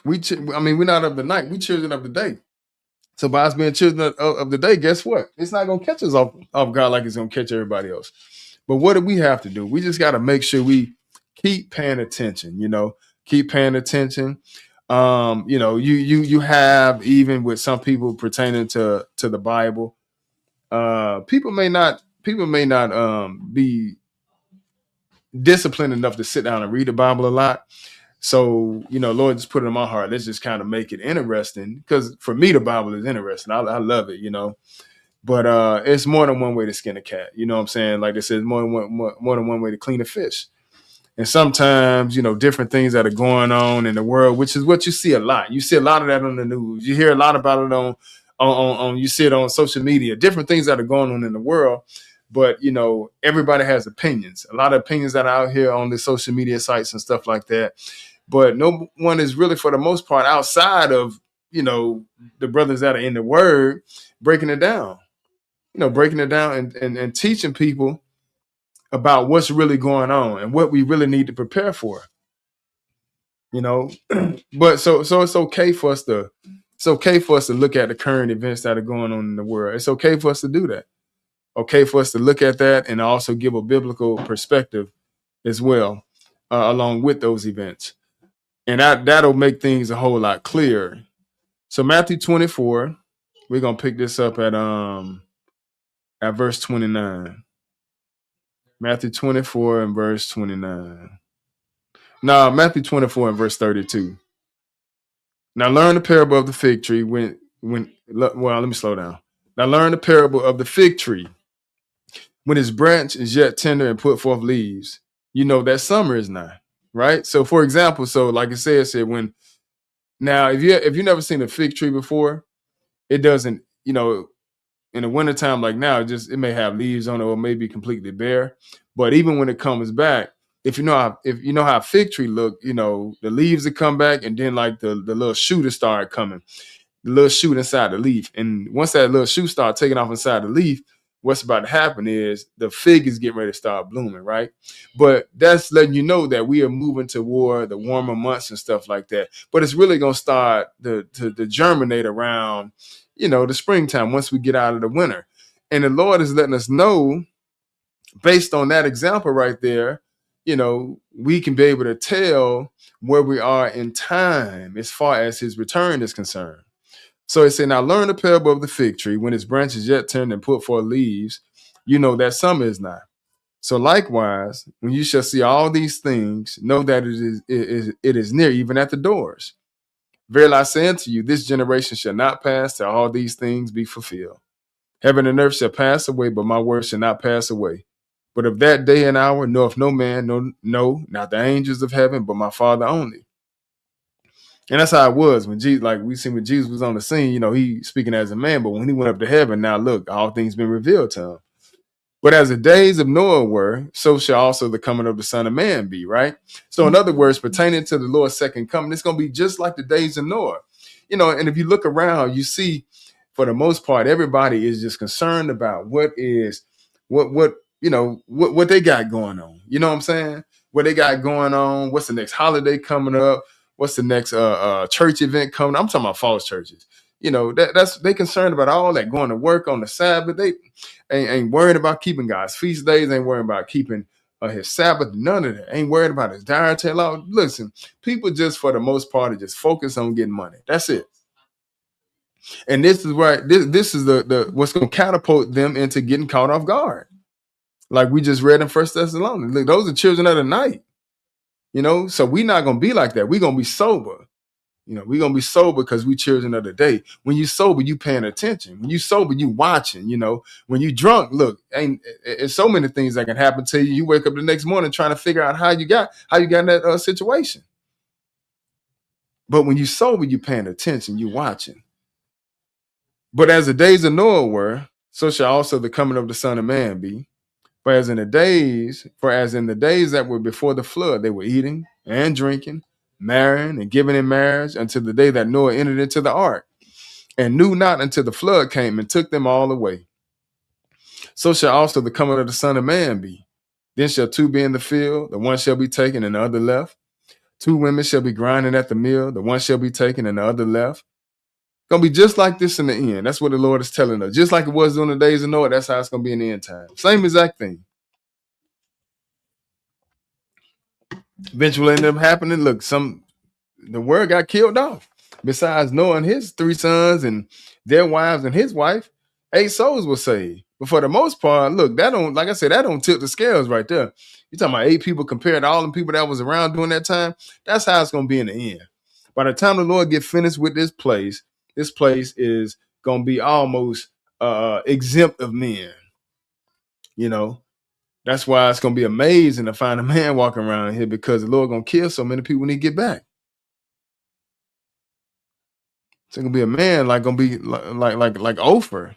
We're not of the night. We children of the day. So by us being children of the day, guess what? It's not going to catch us off guard like it's going to catch everybody else. But what do we have to do? We just got to make sure we keep paying attention, keep paying attention. You have, even with some people pertaining to the Bible, people may not be disciplined enough to sit down and read the Bible a lot. So, Lord just put it in my heart. Let's just kind of make it interesting, because for me, the Bible is interesting. I love it, but it's more than one way to skin a cat. You know what I'm saying? Like they said, more than one way to clean a fish. And sometimes, different things that are going on in the world, which is what you see a lot. You see a lot of that on the news. You hear a lot about it on you see it on social media, different things that are going on in the world. But, everybody has opinions, a lot of opinions that are out here on the social media sites and stuff like that. But no one is really, for the most part, outside of, the brothers that are in the word, breaking it down, and teaching people about what's really going on and what we really need to prepare for, But so it's okay for us to look at the current events that are going on in the world. It's okay for us to do that. Okay for us to look at that and also give a biblical perspective as well, along with those events. And that'll make things a whole lot clearer. So Matthew 24, we're going to pick this up at verse 29. Matthew 24 and verse 29. No, Matthew 24 and verse 32. Now learn the parable of the fig tree let me slow down. Now learn the parable of the fig tree. When its branch is yet tender and put forth leaves, that summer is nigh, right? So for example, like it says here, if you've never seen a fig tree before, it doesn't, in the wintertime like now, it may have leaves on it or may be completely bare. But even when it comes back, if you know how a fig tree look, the leaves that come back, and then like the little shoot that start coming, the little shoot inside the leaf. And once that little shoot start taking off inside the leaf, what's about to happen is the fig is getting ready to start blooming, right? But that's letting you know that we are moving toward the warmer months and stuff like that. But it's really going to start to germinate around, the springtime, once we get out of the winter. And the Lord is letting us know, based on that example right there, we can be able to tell where we are in time as far as his return is concerned. So it said, now learn the parable of the fig tree. When its branches yet turned and put forth leaves, that summer is nigh. So likewise, when you shall see all these things, know that it is near, even at the doors. Verily I say unto you, this generation shall not pass till all these things be fulfilled. Heaven and earth shall pass away, but my word shall not pass away. But of that day and hour knoweth no man, no, not the angels of heaven, but my Father only. And that's how it was when Jesus, like we seen when Jesus was on the scene, he speaking as a man, but when he went up to heaven, now look, all things been revealed to him. But as the days of Noah were, so shall also the coming of the Son of Man be, right? So in other words, pertaining to the Lord's second coming, it's going to be just like the days of Noah. And if you look around, you see, for the most part, everybody is just concerned about what they got going on. You know what I'm saying? What they got going on, what's the next holiday coming up? What's the next church event coming? I'm talking about false churches. That's they concerned about all that, going to work on the Sabbath. They ain't worried about keeping God's feast days. Ain't worried about keeping his Sabbath. None of that. Ain't worried about his dietary law. Listen, people just for the most part are just focused on getting money. That's it. And this is where this is the what's going to catapult them into getting caught off guard. Like we just read in 1 Thessalonians. Look, those are children of the night. So we're not going to be like that. We're going to be sober. We're going to be sober because we children of the day. When you sober, you paying attention. When you sober, you watching. When you drunk, look, it's so many things that can happen to you. You wake up the next morning trying to figure out how you got in that situation. But when you sober, you paying attention. You watching. But as the days of Noah were, so shall also the coming of the Son of Man be. For as in the days that were before the flood, they were eating and drinking, marrying and giving in marriage until the day that Noah entered into the ark, and knew not until the flood came and took them all away. So shall also the coming of the Son of Man be. Then shall two be in the field, the one shall be taken and the other left. Two women shall be grinding at the mill, the one shall be taken and the other left. Gonna be just like this in the end. That's what the Lord is telling us. Just like it was during the days of Noah, that's how it's gonna be in the end time. Same exact thing. Eventually ended up happening. Look, the word got killed off. Besides Noah and his 3 sons and their wives and his wife, 8 souls were saved. But for the most part, look, that don't, like I said, that don't tilt the scales right there. You're talking about 8 people compared to all the people that was around during that time. That's how it's gonna be in the end. By the time the Lord get finished with this place is gonna be almost exempt of men. You know, that's why it's gonna be amazing to find a man walking around here, because the Lord gonna kill so many people when he get back. So it's gonna be a man gonna be like Ophir.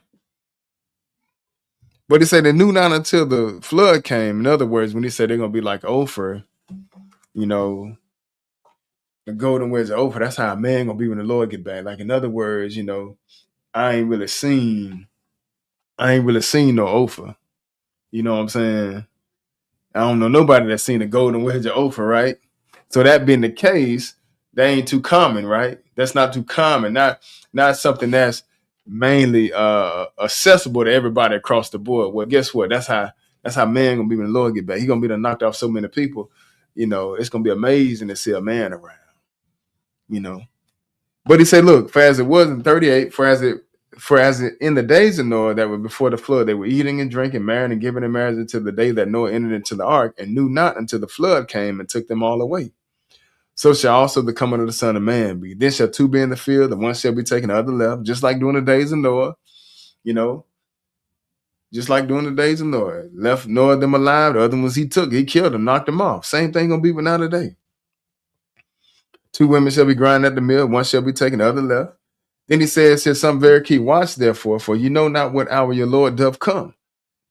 But he said they knew not until the flood came. In other words, when he said they're gonna be like Ophir, you know, the golden wedge of Ophir, that's how a man gonna be when the Lord get back. Like, in other words, you know, I ain't really seen no Ophir. You know what I'm saying? I don't know nobody that's seen the golden wedge of Ophir, right? So that being the case, that ain't too common, right? That's not too common. Not something that's mainly accessible to everybody across the board. Well, guess what? That's how man gonna be when the Lord get back. He gonna be knocked off so many people. You know, it's gonna be amazing to see a man around. You know, but he said, look, for as it was in 38, for as it in the days of Noah that were before the flood, they were eating and drinking, marrying and giving in marriage until the day that Noah entered into the ark, and knew not until the flood came and took them all away. So shall also the coming of the Son of Man be. Then shall 2 be in the field, the one shall be taken, the other left, just like during the days of Noah. You know, just like during the days of Noah. Left Noah them alive, the other ones he killed them, knocked them off. Same thing gonna be with now today. 2 women shall be grinding at the mill, one shall be taken, the other left. Then he says here something very key. Watch therefore, for you know not what hour your Lord doth come.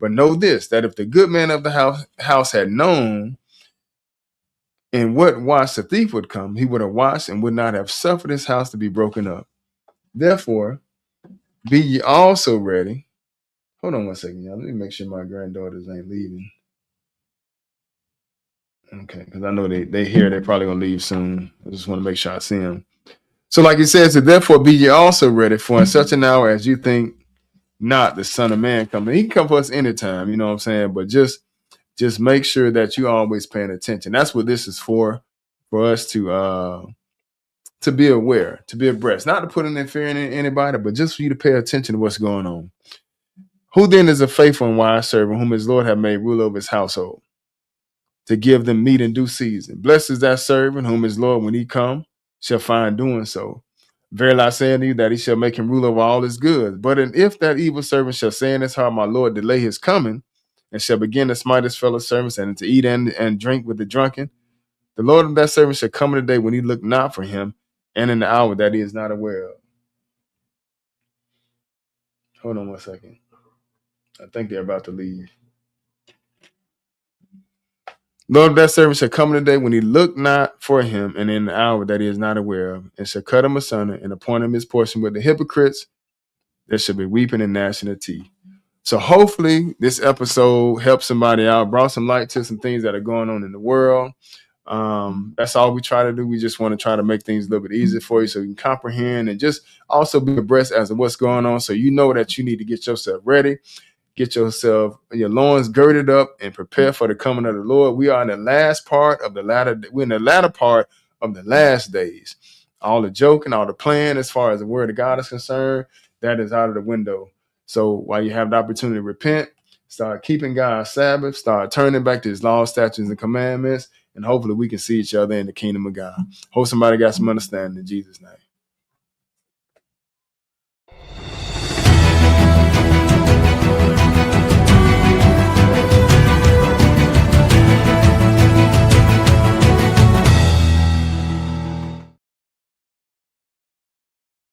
But know this, that if the good man of the house had known in what watch the thief would come, he would have watched and would not have suffered his house to be broken up. Therefore, be ye also ready. Hold on one second, y'all. Let me make sure my granddaughters ain't leaving. Okay, because I know they here. They're probably going to leave soon. I just want to make sure I see them. So like he says, therefore be ye also ready, for in such an hour as you think not the Son of Man coming. He can come for us anytime, you know what I'm saying? But just make sure that you always paying attention. That's what this is for us to be aware, to be abreast, not to put an fear in anybody, but just for you to pay attention to what's going on. Who then is a faithful and wise servant whom his Lord have made rule over his household, to give them meat in due season? Blessed is that servant whom his Lord, when he come, shall find doing so. Verily I say unto you that he shall make him rule over all his goods. But if that evil servant shall say in his heart, my Lord, delay his coming, and shall begin to smite his fellow servants, and to eat and drink with the drunken, the Lord of that servant shall come in the day when he look not for him, and in the hour that he is not aware of. Hold on one second. I think they're about to leave. Lord of that servant shall come in the day when he look not for him, and in the hour that he is not aware of, and shall cut him asunder and appoint him his portion with the hypocrites. There shall be weeping and gnashing of teeth. So hopefully this episode helped somebody out, brought some light to some things that are going on in the world. That's all we try to do. We just want to try to make things a little bit easier for you so you can comprehend and just also be abreast as to what's going on, so you know that you need to get yourself ready. Get yourself, your loins girded up, and prepare for the coming of the Lord. We are in the last part of the we're in the latter part of the last days. All the joking, all the playing as far as the word of God is concerned, that is out of the window. So while you have the opportunity to repent, start keeping God's Sabbath, start turning back to his laws, statutes, and commandments, and hopefully we can see each other in the kingdom of God. Hope somebody got some understanding in Jesus' name.